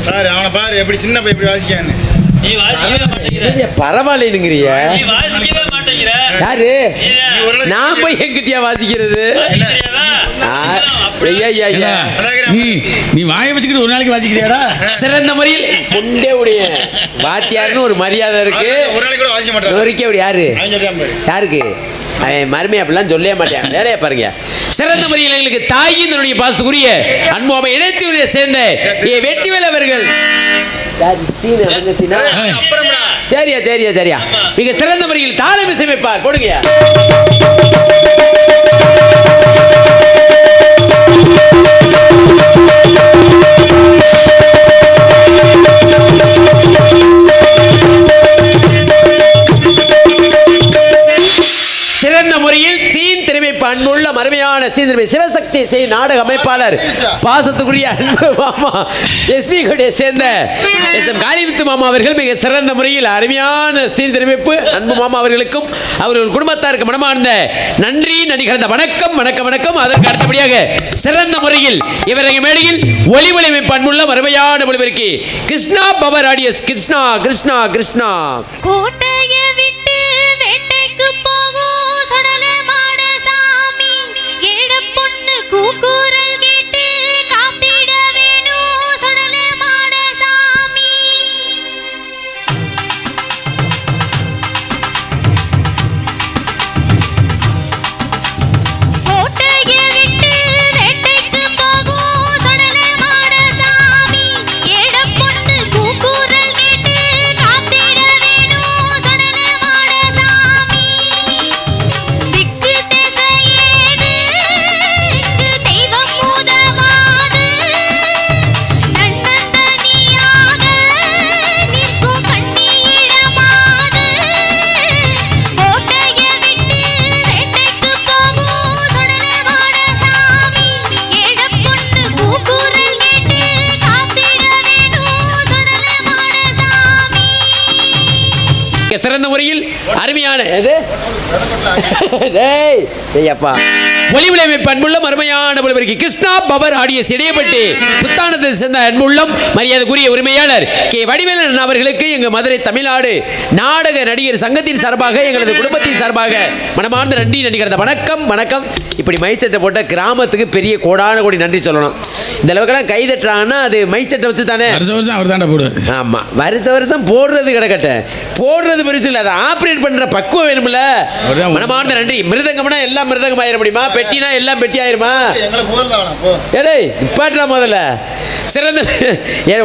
பாரு அவனை பாரு எப்படி சின்ன பையன் எப்படி வாசிக்கான்னு. நீ வாசிக்கவே மாட்டேங்கிற. பரவாயில்லைங்கிறிய. நீ வாசிக்கவே மாட்டேங்கிற. யாரு? நான் போய் எங்கிட்டயா வாசிக்கிறது? நீ வாயை வச்சுக்கிட்டு ஒரு நாளைக்கு வாசிக்கிறியாடா? சிறந்த முறையில் முண்டே உடைய வாத்தியாருன்னு ஒரு மரியாதை இருக்கு. ஒரு நாளைக்கு கூட வாசிக்க மாட்டான். வரைக்கும் அப்படி யாரு? யாருக்கு? மருமை அப்படிலாம் சொல்லவே மாட்டேன். வேலையை பாருங்க. சிறந்த முறையில் எங்களுக்கு தாயின் பாசத்துக்குரிய அன்பு இணைச்சியை சேர்ந்த வெற்றிவேல் அவர்கள் அப்புறம்டா சரியா சரியா சரியா மிக சிறந்த முறையில் தாளம் இசையமைப்பார் போடுங்க. சிறந்த முறையில் சீன் திறமை அன்புள்ள மருமையான சீர்திருமை சிவசக்தி செய் நாடக அமைப்பாளர் பாசத்துக்குரிய அன்பு மாமா எஸ்வி கொடியை சேர்ந்த எஸ்.எம். காளிமுத்து மாமா அவர்கள் மிக சிறந்த முறையில் அருமையான சீர்திருமைப்பு அன்பு மாமா அவர்களுக்கும் அவர்கள் குடும்பத்தாருக்கு மனமார்ந்த நன்றி நன்றி கலந்த வணக்கம் வணக்கம் வணக்கம். அதற்கு அடுத்தபடியாக சிறந்த முறையில் இவரது மேடையில் ஒளிவளைமைப்பு அன்புள்ள மருமையான ஒளிபெருக்கி கிருஷ்ணா பவர் ஆடியஸ் கிருஷ்ணா கிருஷ்ணா கிருஷ்ணா கோட்டையை விட்டு வேட்டைக்கு போகும் சடல மாட சாமி ஏழ பொண்ணு கூக்குரல் கேட்டு காத்திட வேணும் சடல மாட சாமி. கோட்டையை விட்டு வேட்டைக்கு போகும் சடல மாட சாமி ஏழ பொண்ணு கூக்குரல் கேட்டு காத்திட வேணும் சடல மாட சாமி. திக்கு திசையேது தெய்வம் உதவாது நன்னந்தனியாக நிற்கும் கண்ணீரமாது. கோட்டையை விட்டு வேட்டைக்கு போகும் சடல மாட சாமி ஏழ பொண்ணு கூக்குரல் கேட்டு காத்திட வேணும் சடல மாட சாமி. சிறந்த முறையில் அருமையான எது டேய் ஐயப்பா ஒளிவிளைமைப்பு அன்புள்ள மருமையான ஒளிபெருக்கி கிருஷ்ணா பவர் ஆடியஸ் இடையப்பட்டு புத்தானத்தை சேர்ந்த அன்புள்ளம் மரியாதைக்குரிய உரிமையாளர் கே வடிவேலன் அவர்களுக்கு எங்கள் மதுரை தமிழ்நாடு நாடக நடிகர் சங்கத்தின் சார்பாக எங்களது குடும்பத்தின் சார்பாக மனமார்ந்த நன்றி நன்றி கடந்த வணக்கம் வணக்கம். இப்படி மைச்சட்டை போட்ட கிராமத்துக்கு பெரிய கோடான கோடி நன்றி சொல்லணும். இந்த அளவுக்கெல்லாம் கை தட்டுறாங்கன்னா அது மைச்சட்டை வச்சு தானே வருஷம் வருஷம் அவர் தாண்டா போடுவார். ஆமாம் வருஷம் வருஷம் போடுறது கிடக்கட்ட போடுறது பெருசு இல்லை அதை ஆப்ரேட் பண்ணுற பக்குவம் வேணும்ல. மனமார்ந்த நன்றி. மிருதங்கம்னா எல்லாம் மிருதங்கம் ஆயிட முடியுமா? பெட்டினா எல்லாம் பெட்டி ஆயிருமா? எங்களை புகழ்ந்தா வேணாம் போ. ஏடே நிப்பாட்டா முதல்ல சிறந்த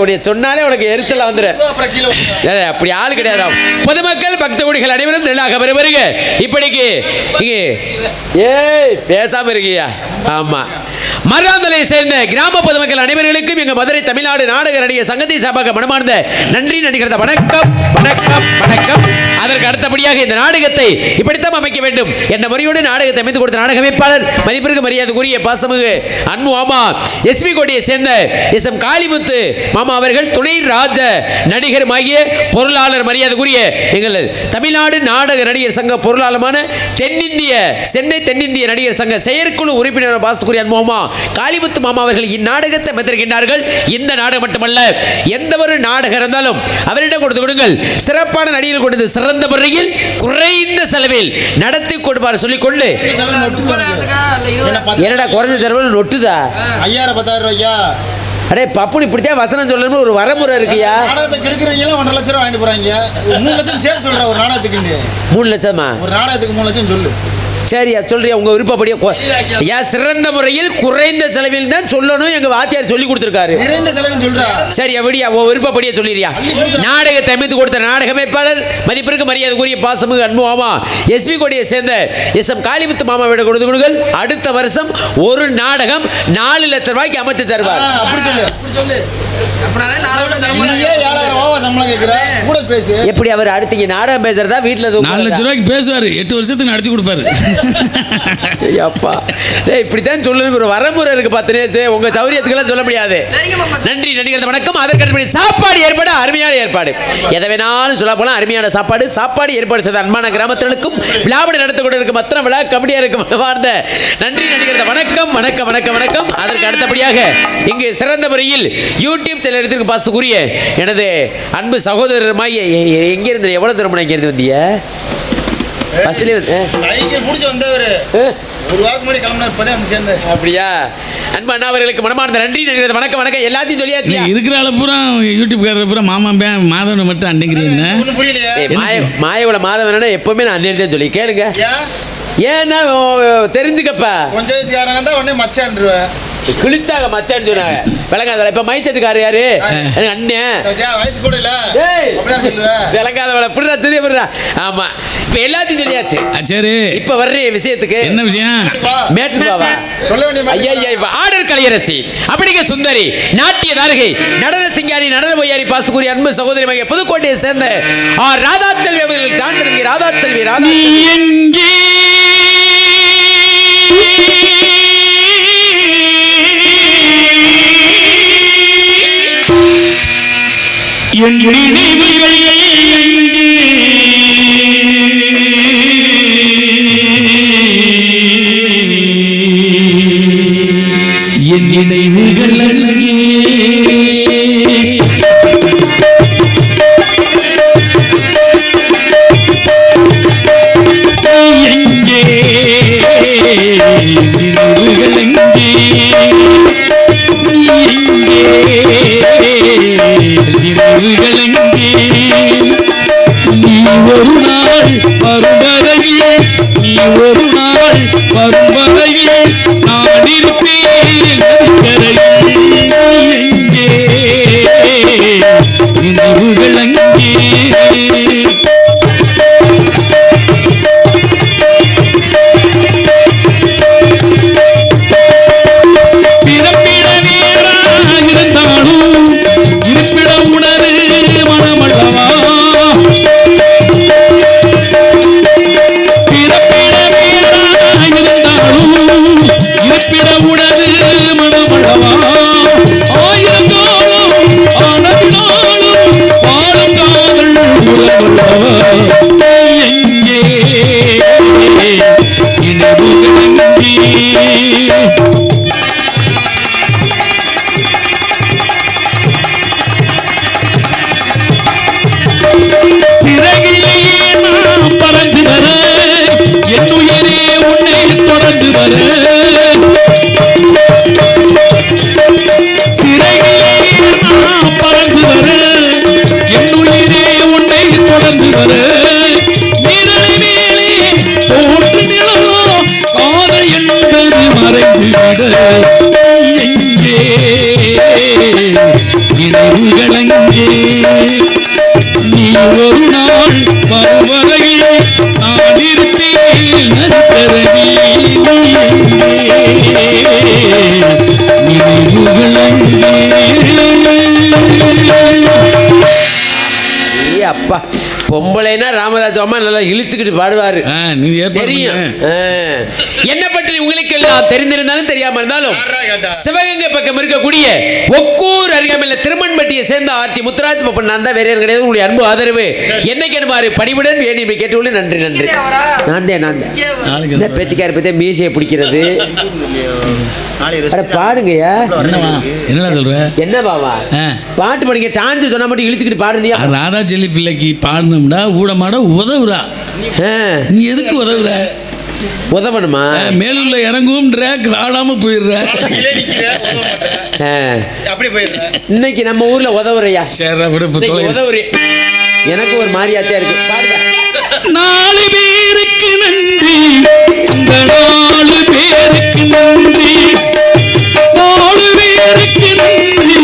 உடைய சொன்னாலே உனக்கு எரிச்சல வந்துடும். அப்புறம் கீழே விட்டுருவேன். ஏடே, அப்படி ஆள் கிடையாது. பொதுமக்கள் பக்த குடிகள் அனைவரும் நல்லாக வருக இப்படிக்கு இங்கே ஏய் பேசாம இருக்கியா? ஆமா மருதாந்தலை சேர்ந்த கிராம பொதுமக்கள் அனைவர்களுக்கும் எங்க மதுரை தமிழ்நாடு நாடக நடிகர் சங்கத்தை சார்பாக மனமார்ந்த நன்றி நடிகர்த வணக்கம் வணக்கம் வணக்கம். அதற்கு அடுத்தபடியாக இந்த நாடகத்தை இப்படித்தான் அமைக்க வேண்டும் என்ற முறையோடு நாடகத்தை அமைத்து கொடுத்த நாடக அமைப்பாளர் மதிப்பிற்கு மரியாதைக்குரிய பாசமிகு அன்பு மாமா எஸ்வி கோடியை சேர்ந்த எஸ்.எம். காளிமுத்து மாமா அவர்கள் துணை ராஜ நடிகர் ஆகிய பொருளாளர் மரியாதைக்குரிய எங்கள் தமிழ்நாடு நாடக நடிகர் சங்க பொருளாளமான சென்னை தென்னிந்திய நடிகர் சங்க செயற்குழு உறுப்பினர் பாசத்துக்குரிய அன்பு மாமா காளிமுத்து மாமா அவர்கள் இந்நாடகத்தை அமைத்திருக்கின்றார்கள். இந்த நாடகம் மட்டுமல்ல எந்த ஒரு நாடகம் இருந்தாலும் அவரிடம் கொடுத்து கொடுங்கள். சிறப்பான நடிகர் கொடுத்து சிறந்த முறையில் குறைந்த செலவில் நடத்தி கொடுப்பார் சொல்லிக்கொண்டு என்னடா குறைஞ்ச செலவில் நொட்டுதா 5000 10,000 ரூபாய்யா? அடே பப்புனு இப்படித்தான் வசனம் சொல்லணும் ஒரு வரமுறை இருக்குயா. நாடகத்தை கெடுக்கிறவங்க 1.5 லட்சம் ரூபாய் வாங்கிட்டு போறாங்க. 3 லட்சம் சேர்த்து சொல்ற ஒரு நாடகத்துக்கு 3 லட்சமா? ஒரு நாடகத்துக்கு 3 லட்சம் சொல்லு. சரியா சொல்றியா உங்க விருப்பப்படியே ஏன் சிறந்த முறையில் குறைந்த செலவில் தான் சொல்லணும் எங்க வாத்தியார் சொல்லி கொடுத்திருக்காரு. நிறைந்த செலவு சொல்றா. சரி அப்படியா உன் விருப்பப்படியே சொல்லிடுறியா? நாடகத்தை அமைத்து கொடுத்த நாடக அமைப்பாளர் மதிப்பிற்கு மரியாதைக்குரிய பாசமிகு அன்பு மாமா எஸ்வி கோடியை சேர்ந்த எஸ்.எம். காளிமுத்து மாமாவிடம் கொடுத்து கொடுங்கள். அடுத்த வருஷம் ஒரு நாடகம் 4 லட்சம் ரூபாய்க்கு அமைத்து தருவார். அப்படி சொல்லு. நீயே 7,000 ரூபாய் சம்பளம் கேட்கிற கூட பேசு. எப்படி அவர் அடுத்து இங்க நாடகம் பேசுறதா வீட்டுல 4 லட்சம் ரூபாய்க்கு பேசுவார். 8 வருஷத்துக்கு நடத்தி கொடுப்பாரு. அப்பா இப்படித்தான் சொல்லணும் ஒரு வரமுறை இருக்கு. 10 நேசம் உங்க சௌரியத்துக்கெல்லாம் சொல்ல முடியாது. நன்றி நன்றிகள் வணக்கம். அதற்கு சாப்பாடு ஏற்பாடு அருமையான ஏற்பாடு எதை வேணாலும் சொல்ல போலாம். அருமையான சாப்பாடு ஏற்பாடு செய்த அன்பான கிராமத்தினருக்கும் விழாபடி நடத்த கூட இருக்கும் மற்ற விழா கபடியா இருக்கும் வாழ்ந்த நன்றி நன்றிகள் வணக்கம் வணக்கம் வணக்கம் வணக்கம். அதற்கு அடுத்தபடியாக இங்கு சிறந்த முறையில் யூடியூப் சேனல் எடுத்துக்கு பாசத்துக்குரிய எனது அன்பு சகோதரருமாய் எங்கிருந்து எவ்வளவு தூரம் இங்கிருந்து வந்தீங்க? சைக்கிள் புடிச்சு வந்தவர் ஒரு வாரத்துக்கு முன்னாடி கிளம்பினார். இப்பதான் வந்து சேர்ந்தார். அப்படியா? அன்பு அண்ணா அவர்களுக்கு மனமார்ந்த நன்றி நன்றி வணக்கம் வணக்கம். எல்லாத்தையும் சொல்லியாச்சு. இருக்கிற ஆள பூரா யூடியூப்காரர் பூரா மாமா மாதவனை மட்டும் அண்டங்கிறீங்க. ஒன்றும் புரியலையா? மாயவோட மாதவனா எப்பவுமே நான் அண்ணன் சொல்லி கேளுங்க. ஏன்னா தெரிஞ்சுக்கப்பா கொஞ்சம் வயசுக்காரங்க தான் உடனே மச்சான்ருவேன். கிழிச்சாங்க மச்சான்னு சொன்னாங்க. விளங்காத இப்ப மைச்சட்டுக்காரு யாரு? எனக்கு அண்ணன். வயசு கூட இல்ல. டேய், அப்படிதான் சொல்லுவேன். விளங்காதவள புடுறா தெரிய புடுறா. ஆமா, இப்ப எல்லாத்தையும் சொல்லியாச்சு. சரி, இப்ப வர்ற விஷயத்துக்கு என்ன விஷயம்? மேட்டுக்கு வா. சொல்ல வேண்டிய ஐயா ஐயா, இப்ப ஆடர் கலையரசி அப்படிங்க சுந்தரி நாட்டிய தாரகை நடன சிங்காரி நடன பொய்யாரி பாஸ்துக்குரிய அன்பு சகோதரி மகன் புதுக்கோட்டையை சேர்ந்த ராதாச்செல்வி அவர்கள் தாண்டனி ராதாச்செல்வி. நீ எங்கே என் நினைவுகள் எங்கே என் நினைவுகள் எங்கே நினைவுகள் எங்கே நினைவுகள் எங்கே நீ ஒரு நாள் வரும் வரையில் நீ ஒரு நாள் வரும் வரையில் நான் இருப்பேன் நதிக்கரையில் எங்கே நினைவுகள் எங்கே நீ ஒரு நாள் வருவதையில் நான் இருப்பேன் நதிக்கரையில் நினைவுகள் அப்பா பொம்பளைனா ராமராஜ் அம்மா நல்லா இழுச்சுக்கிட்டு பாடுவாரு. தெரியும். என்ன பற்றி உங்களுக்கு எல்லாம் தெரிந்திருந்தாலும் தெரியாம இருந்தாலும் சிவகங்கை பக்கம் இருக்கக்கூடிய ஒக்கூர் அருகாமையில் திருமண்பட்டியை சேர்ந்த ஆர்த்தி முத்துராஜ் பப்பன் நான் தான், வேற யாரும் கிடையாது. உங்களுடைய அன்பு ஆதரவு என்னைக்கு அனுமாறு படிவுடன் வேண்டி கேட்டுள்ள நன்றி நன்றி. நான் தான் இந்த பேட்டிக்கார பத்தி மீசையை பிடிக்கிறது. பாடுங்கய்யா. என்ன சொல்ற? என்ன பாவா பாட்டு படிக்க டான்ஸ் சொன்னா மட்டும் இழுச்சுக்கிட்டு பாடுறியா? ராதாச்செல்வி பிள்ளைக்கு பாடணும்டா ஊடமாட உதவுறா. நீ எதுக்கு உதவுற? உதவணுமா? மேலுள்ள இறங்கும்ன்ற ஆடாம போயிடுற. இன்னைக்கு நம்ம ஊர்ல உதவுறையா? உதவுறே. எனக்கு ஒரு மாதிரியாத்தியா இருக்கு. பாடுங்க. 4 பேருக்கு நன்றி, அந்த 4 பேருக்கு நன்றி, 4 பேருக்கு நன்றி,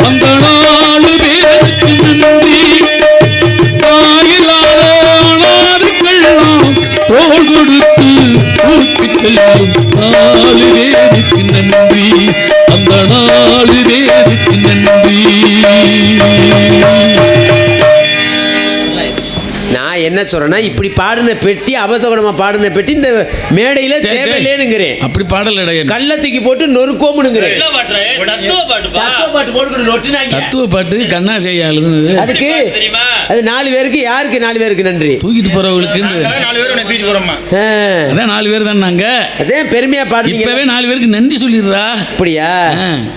அந்த 4 பேருக்கு நன்றி. தாயில்லாத அனாதைக்கெல்லாம் தோள் கொடுத்து ஊக்கு செல்லும் 4 பேருக்கு நன்றி, அந்த 4 பேருக்கு நன்றி. நான் என்ன சொல்றேன்னா, இப்படி பாடின பெட்டி அவசரமா பாடின பெட்டி இந்த மேடையில தேவையில்லைனுங்கிறேன். அப்படி பாடல கள்ளத்துக்கு போட்டு நொறுக்கோமுனுங்கிறேன். தத்துவ பாட்டு கண்ணா செய்ய எழுதுனது. அதுக்கு அது 4 பேருக்கு. யாருக்கு 4 பேருக்கு நன்றி? தூக்கிட்டு போறவங்களுக்கு. அதான் 4 பேர் தான். நாங்க அதே பெருமையா பாடு. இப்பவே 4 பேருக்கு நன்றி சொல்லிடுறா. அப்படியா?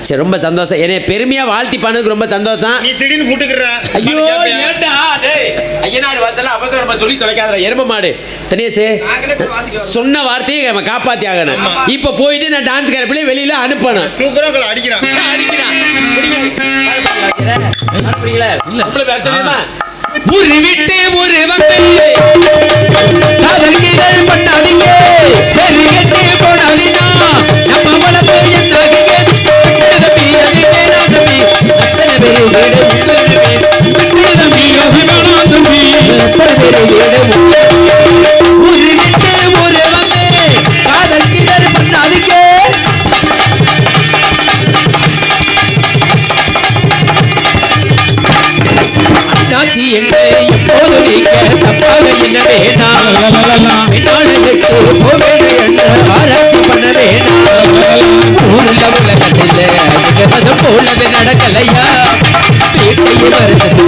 சரி, ரொம்ப சந்தோஷம். என்னை பெருமையா வாழ்த்தி பாடுறதுக்கு ரொம்ப சந்தோஷம். நீ திடீர்னு கூட்டுக்குற. ஐயோ ஏண்டா டேய், ஐயனார் வாசல்ல அவசரமா சொல்லி தொலைக்காதடா எரும மாடு. தனியேசே சொன்ன வார்த்தையை நம்ம காப்பாத்தி ஆகணும். இப்ப போயிட்டு நான் டான்ஸ் கரப்பிலே வெளியில அனுப்பணும். தூக்குறவங்கள அடிக்கிறான். ஊரு விட்டு ஊரு வந்து காதல்கள் பண்ணாதீங்க, பெருகிட்டு போனாதீங்க, நம்ம வளர்ப்பு என்ன வீடு ஒரு விட்டு ஒரு வந்து காதல் கிணறு பண்ணாதீங்க. அண்ணாச்சி என்று எப்போது நீங்க தப்பாக என்ன வேணாம், பின்னாடி விட்டு போவேன் என்று ஆராய்ச்சி பண்ண வேணாம். ஊர்ல உலகத்தில் இருக்கிறது போலது நடக்கலையா, வீட்டையே மறுத்துட்டு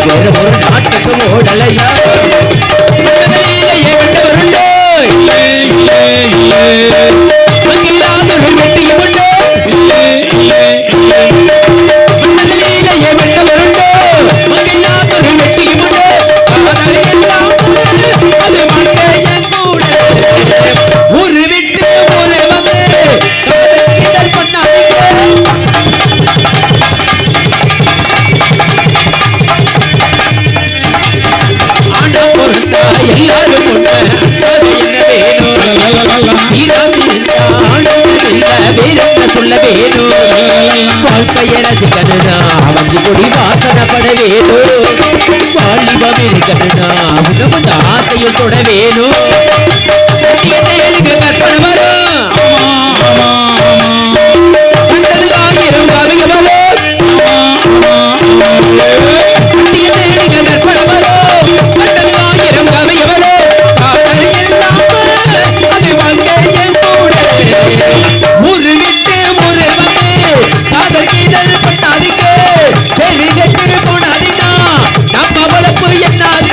வேற ஒரு நாட்டுக்கு ஓடலையா. வெட்டவருண்டோ அங்கிலாதொரு வெட்டியும் உண்டோ, வெட்டவருண்டோ அங்கிலாதொரு வெட்டியும் உண்டோ. அது வாழ்க்கைய கூட ஒரு விட்டு ஒரு வந்து இதழ் பண்ணாதீங்க. ஆண்டா பொருந்தா எல்லாரும் ஒண்ணு என்ன வேணும், நீராத்திருந்தா ஆனந்தமில்ல வேறென்ன சொல்ல வேணும். வாழ்க்கைய ரசிக்கணுனா வந்து கொடி வாசனப்பட வேணும், வாலிபம் இருக்கணுனா உணவு ஆசையில் தொட வேணும். எனக்கு கற்பனை வரும் கண்டது ஆயிரம் கவிக வரும், கற்பனை வரும் கண்டது ஆயிரம் கவிக வரும். காதல் எல்லாம் அது வாழ்க்கையில் கூட ஒரு விட்டு ஒரு வந்து காதல் கீதல் பண்ணாதீங்க, பெருகட்டு போனாதீங்கன்னா நம்ம வளர்ப்பு என்னாது.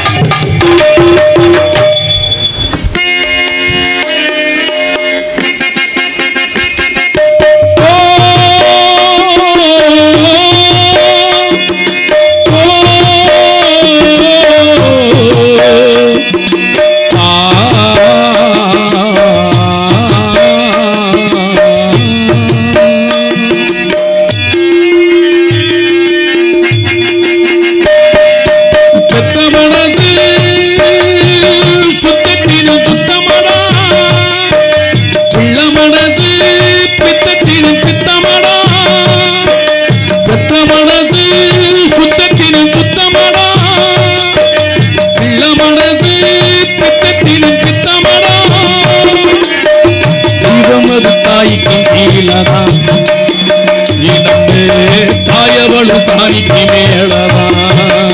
சாணிக்கு மேலதான்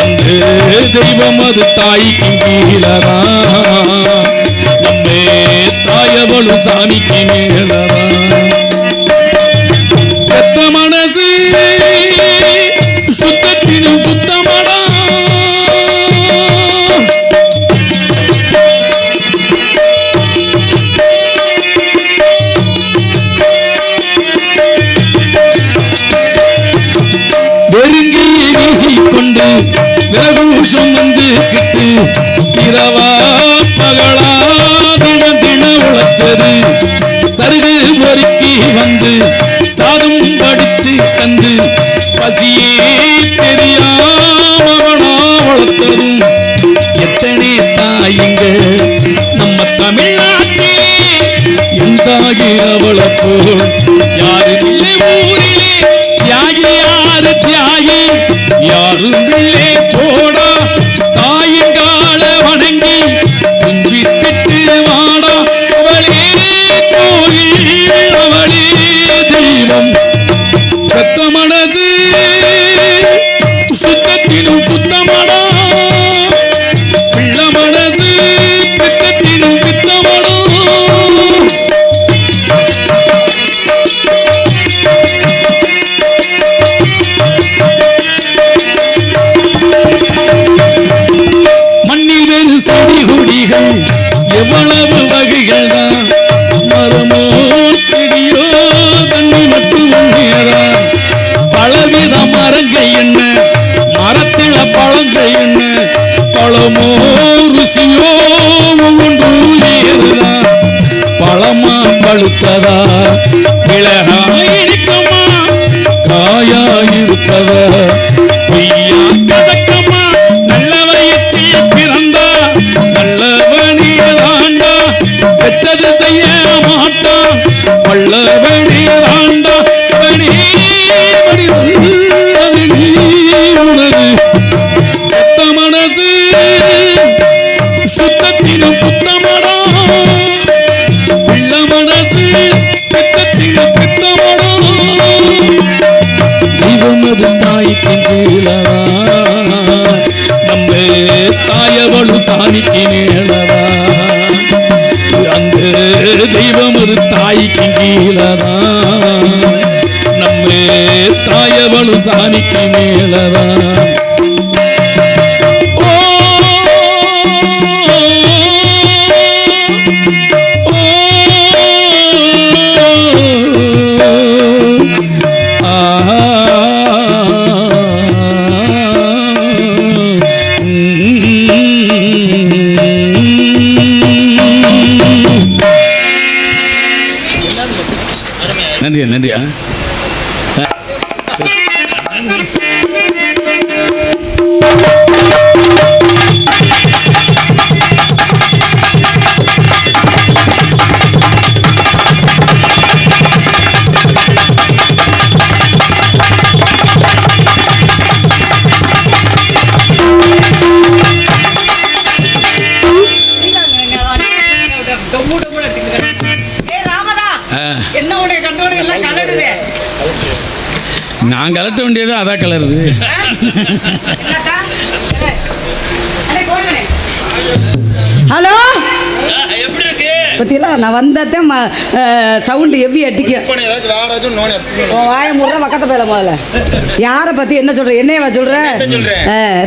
அந்த தெய்வம் அது தாய்க்கு கீழதான், நம்மே தாயவளு சாணிக்கு மேலதான். பெத்த மனசு சுத்தத்தினும் சுத்தமடா, நெருங்கியை வீசிக்கொண்டு விரகூஷம் வந்து கிட்டு இரவா பகலா தின தின உழைச்சது சருகு பொறுக்கி வந்து சாதம் படிச்சு தந்து பசியே தெரியாமவனா வளர்த்ததும் எத்தனை தாயிங்க நம்ம தமிழ்நாட்டிலே எந்தாகிறவளை போல் யாரும் இல்லை ஊரிலே. தியாகி யாரு தியாகி யாரும் இல்லை போடா, தாயங்கால வணங்கி கும்பிட்டு வாடா. அவளே கோயில் அவளே தெய்வம், பெத்த மனசு சுத்தத்தினும் புத்தமடா, பிள்ள மனசு பித்தத்தினும் பித்தமடா. செடி கொடிகள் எவ்வளவு வகைகள் தான், மரமோ செடியோ தண்ணி மட்டும் உண்மையதான். பலவித மரங்கள் என்ன மரத்தில பழங்கள் என்ன, பழமோ ருசியோ ஒவ்வொன்று ஏறுதான். பழமா பழுத்ததா விலகா இருக்குமா, காயா இருப்பதா பொய்யா கதக்கமா. நல்ல வயிற்றில் பிறந்தா நல்லவனியதாண்டா, பெற்றது செய்ய மாட்டான் வல்லவனியதாண்டா. மனிதன் அது நீ உணரு, பெத்த மனசு தினம் புத்தமடா பிள்ள மனசு தினம் புத்தமடா தெய்வம் அது தாய்க்கு கீழவா நம்ம தாயவளு சாமிக்கு மேலவா அந்த தெய்வம் ஒரு தாய்க்கு கீழவா நம்ம தாயவளு சாமிக்கு மேலவா நன்றியா நன்றியா நான் கலட்ட வேண்டியது அதான் கலருது. ஹலோ எப்படி இருக்கு பத்தியில நான் வந்ததே சவுண்டு எவ்வி அடிக்கும். ஏதாச்சும் வேடாச்சும் நோனி வாய முறை பக்கத்தை போயில முதல்ல. யாரை பத்தி என்ன சொல்ற? என்னையவா சொல்ற?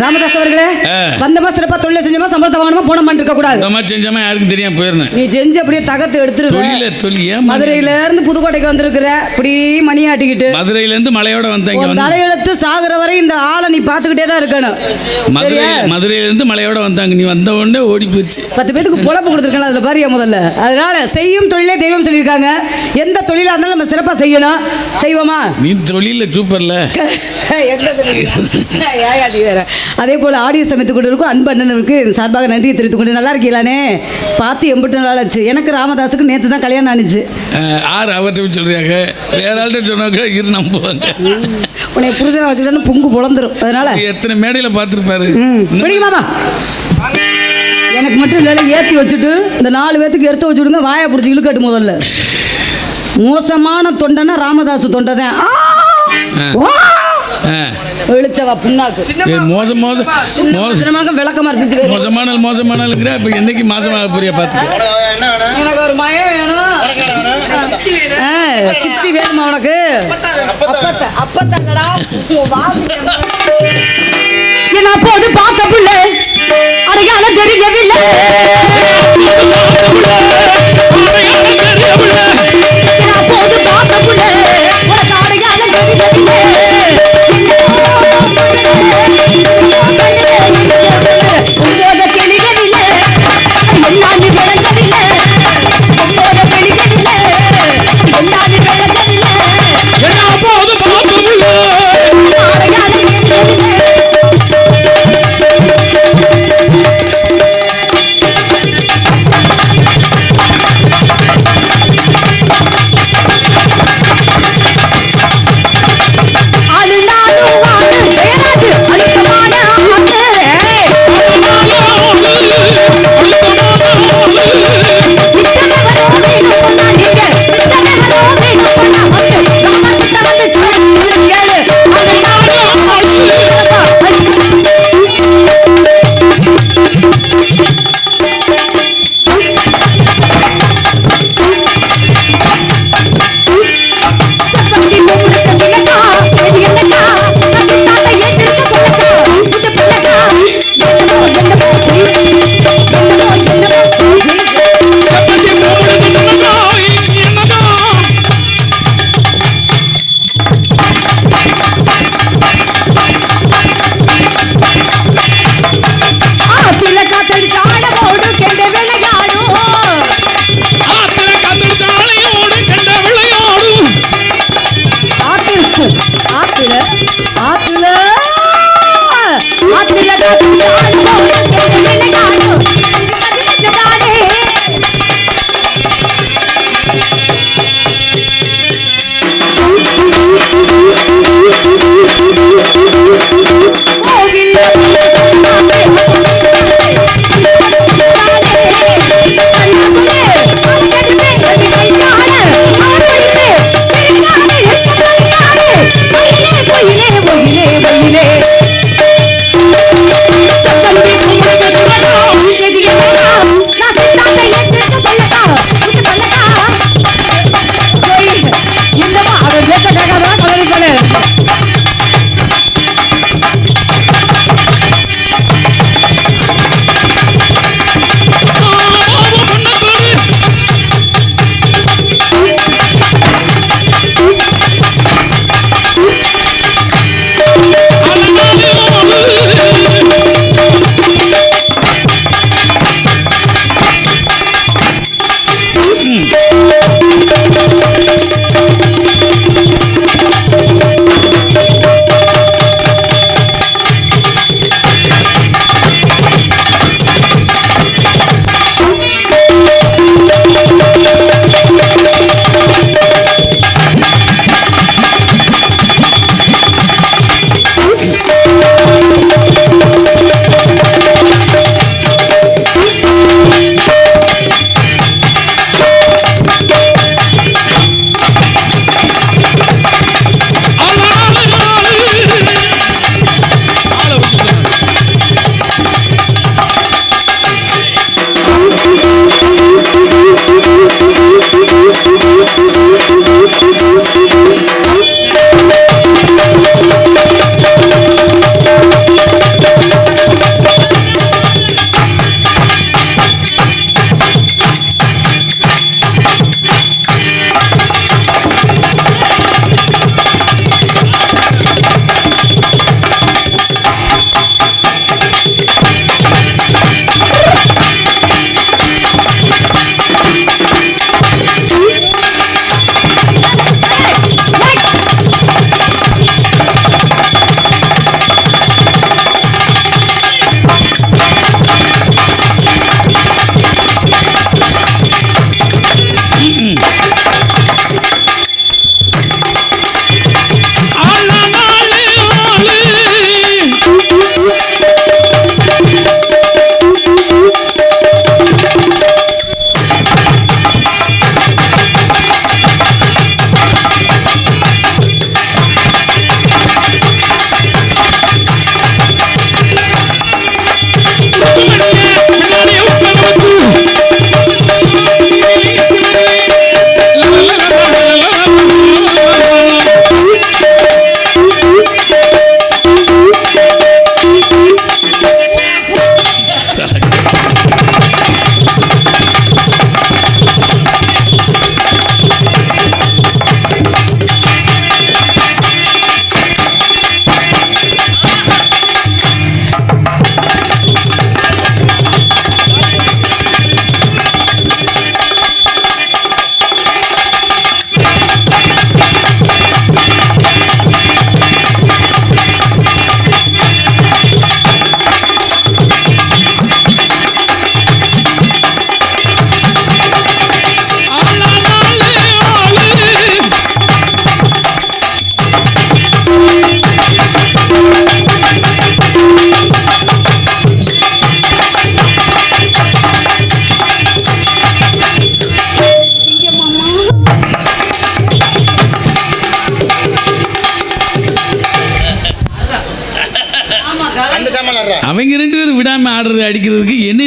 ராமதாஸ் அவர்களே, வந்தமா சிறப்பா தொழில செஞ்சமா சம்பளத்தை வாங்கணுமா போன மாட்டு இருக்க கூடாது. இந்த மாதிரி செஞ்சமா யாருக்கும் தெரியாம போயிருந்தேன். நீ செஞ்சு அப்படியே தகத்து எடுத்துருக்க. மதுரையில இருந்து புதுக்கோட்டைக்கு வந்திருக்கிற இப்படி மணி ஆட்டிக்கிட்டு. மதுரையில இருந்து மலையோட வந்தாங்க. தலையெழுத்து சாகுற வரை இந்த ஆளை நீ பாத்துக்கிட்டே தான் இருக்கணும். மதுரையில இருந்து மலையோட வந்தாங்க. நீ வந்த உடனே ஓடி போயிடுச்சு. 10 பேத்துக்கு பொழப்பு கொடுத்துருக்கேன் அதுல பாரியா முதல்ல. அதனால செய்யும் தொழிலே தெய்வம் சொல்லியிருக்காங்க. எந்த தொழிலா இருந்தாலும் நம்ம சிறப்பா செய்யணும். செய்வோமா? நீ தொழில சூப்பர்ல. அதே போல ஆடியோ சமைத்து கொண்டு இருக்கும் அன்பு அண்ணனுக்கு சார்பாக நன்றியை தெரிவித்துக் கொண்டு நல்லா இருக்கீங்களானே? பார்த்து 80 நாள் ஆச்சு. எனக்கு ராமதாஸுக்கு நேற்று தான் கல்யாணம் ஆனிச்சு. ஆறு அவர்கிட்ட சொல்றாங்க, வேற ஆள்கிட்ட சொன்னாங்க இரு நம்புவாங்க. உன்னை புருஷனை வச்சுக்கிட்டாலும் பொங்கு புலந்துரும். அதனால எத்தனை மேடையில பார்த்துருப்பாரு. மாமா எனக்கு மட்டும் இல்லை ஏற்றி வச்சுட்டு இந்த 4 பேத்துக்கு எடுத்து வச்சு விடுங்க. வாயை பிடிச்சி இழுக்கட்டு. முதல்ல மோசமான தொண்டைன்னா ராமதாஸ் தொண்டை தான். வெளிச்சவா புண்ணாக்கு மோசமாக விளக்கமா இருக்கு. மோசமானங்கிற இப்ப என்னைக்கு மாசமாக புரிய பார்த்து எனக்கு ஒரு மயம் வேணும். சித்தி வேணுமா உனக்கு? அப்பத்தாங்கடா என்ன போது பார்க்க புள்ள அடையாளம் தெரியவில்லை. போது பார்க்க புள்ள உனக்கு அடையாளம் தெரியவில்லை. உங்களோட தெளிவதில்லை எல்லாமே விளங்கவில்லை. உங்களோட தெளிவதில்லை எல்லாமே விளங்கவில்லை. போது பார்க்க புள்ள அடையாளம் தெரியவில்லை.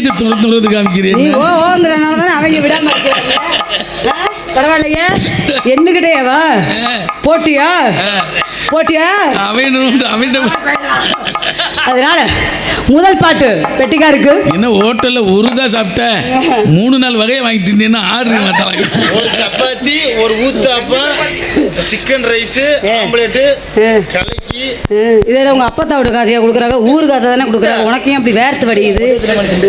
என்னைட்டு துறந்து நீ காமிக்கிறேன் ஓங்கிறனால தானே அவங்க விடாம இருக்காங்க. பரவாயில்லையே என்னகிட்டேவா போட்டியா போட்டியா அவன் அதனால முதல் பாட்டு பெட்டிக்காருக்கு என்ன ஹோட்டல்ல ஒருதான் சாப்பிட்ட 3 நாள் வகையை வாங்கி தின்னா ஆர்டர் மாட்டாங்க. ஒரு சப்பாத்தி ஒரு ஊத்தாப்பம் சிக்கன் ரைஸ் ஆம்லேட் கலக்கி இதில் உங்கள் அப்பத்தாவோட காசையா கொடுக்குறாங்க ஊர் காசை தானே கொடுக்குறாங்க. உனக்கு ஏன் அப்படி வேர்த்து வடியுது?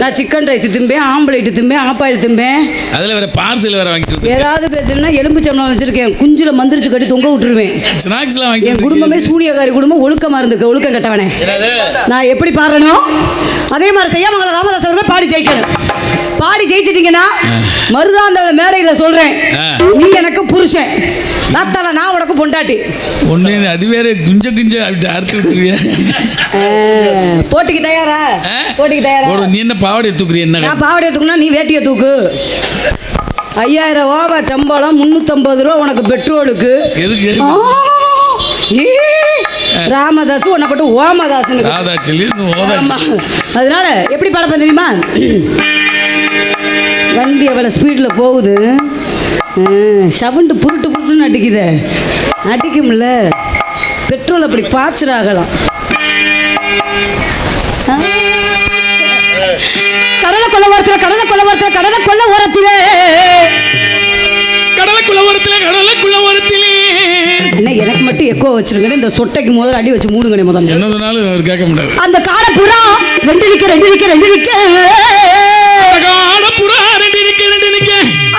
நான் சிக்கன் ரைஸ் திம்பேன் ஆம்லேட் திம்பேன் ஆப்பாயில் திம்பேன். அதில் வேற பார்சல் வேற வாங்கிட்டு ஏதாவது பேசணும்னா எலும்பு சம்பளம் வச்சிருக்கேன் குஞ்சில் மந்திரிச்சு கட்டி தொங்க விட்டுருவேன். ஸ்நாக்ஸ்லாம் வாங்கி என் குடும்பமே சூனியக்காரி குடும்பம் ஒழுக்கமாக இருந்துக்க ஒழுக்கம் கட்டவனே. நான் எப்படி பாடுறனோ அதே மாதிரி செய்யாமங்கள ராமதாஸ் அவர்கள் பாடி ஜெயிக்கணும். பாடி ஜெயிச்சிட்டீங்கன்னா மருதாந்த மேடையில் சொல்றேன் நீ எனக்கு புருஷன் நாத்தால நான் உனக்கு பொண்டாட்டி ஒண்ணு அது வேற குஞ்ச குஞ்ச அப்படி அறுத்து விட்டுருவியா? போட்டிக்கு தயாரா? போட்டிக்கு தயாரா? நீ என்ன பாவாடை தூக்குறிய? என்ன நான் பாவாடையை தூக்குனா நீ வேட்டியை தூக்கு. 5000 ரூபா சம்பளம் 350 ரூபா உனக்கு பெட்ரோலுக்கு. எதுக்கு? ராமதாஸ் உன்னை போட்டு ஓமதாஸ். அதனால எப்படி பாடப்பேன் தெரியுமா? வண்டி எவ்வளோ ஸ்பீடில் போகுது சவுண்டு புருட்டு புருட்டுன்னு அடிக்குதே அடிக்கும்ல பெட்ரோல் அப்படி பாய்ச்சராகலாம். கடலை கொள்ள ஓரத்தில் கடலை கொள்ள ஓரத்தில் கடலை கொள்ள ஓரத்திலே கடலுக்குள்ள ஓரத்திலே என்ன எனக்கு மட்டும் எக்கோ வச்சிருக்கேன். இந்த சொட்டைக்கு முதல்ல அடி வச்சு மூடுங்கனே முதல்ல. என்ன சொன்னாலும் அவர் கேட்க முடியாது. அந்த காடப்புறா ரெண்டு நிக்க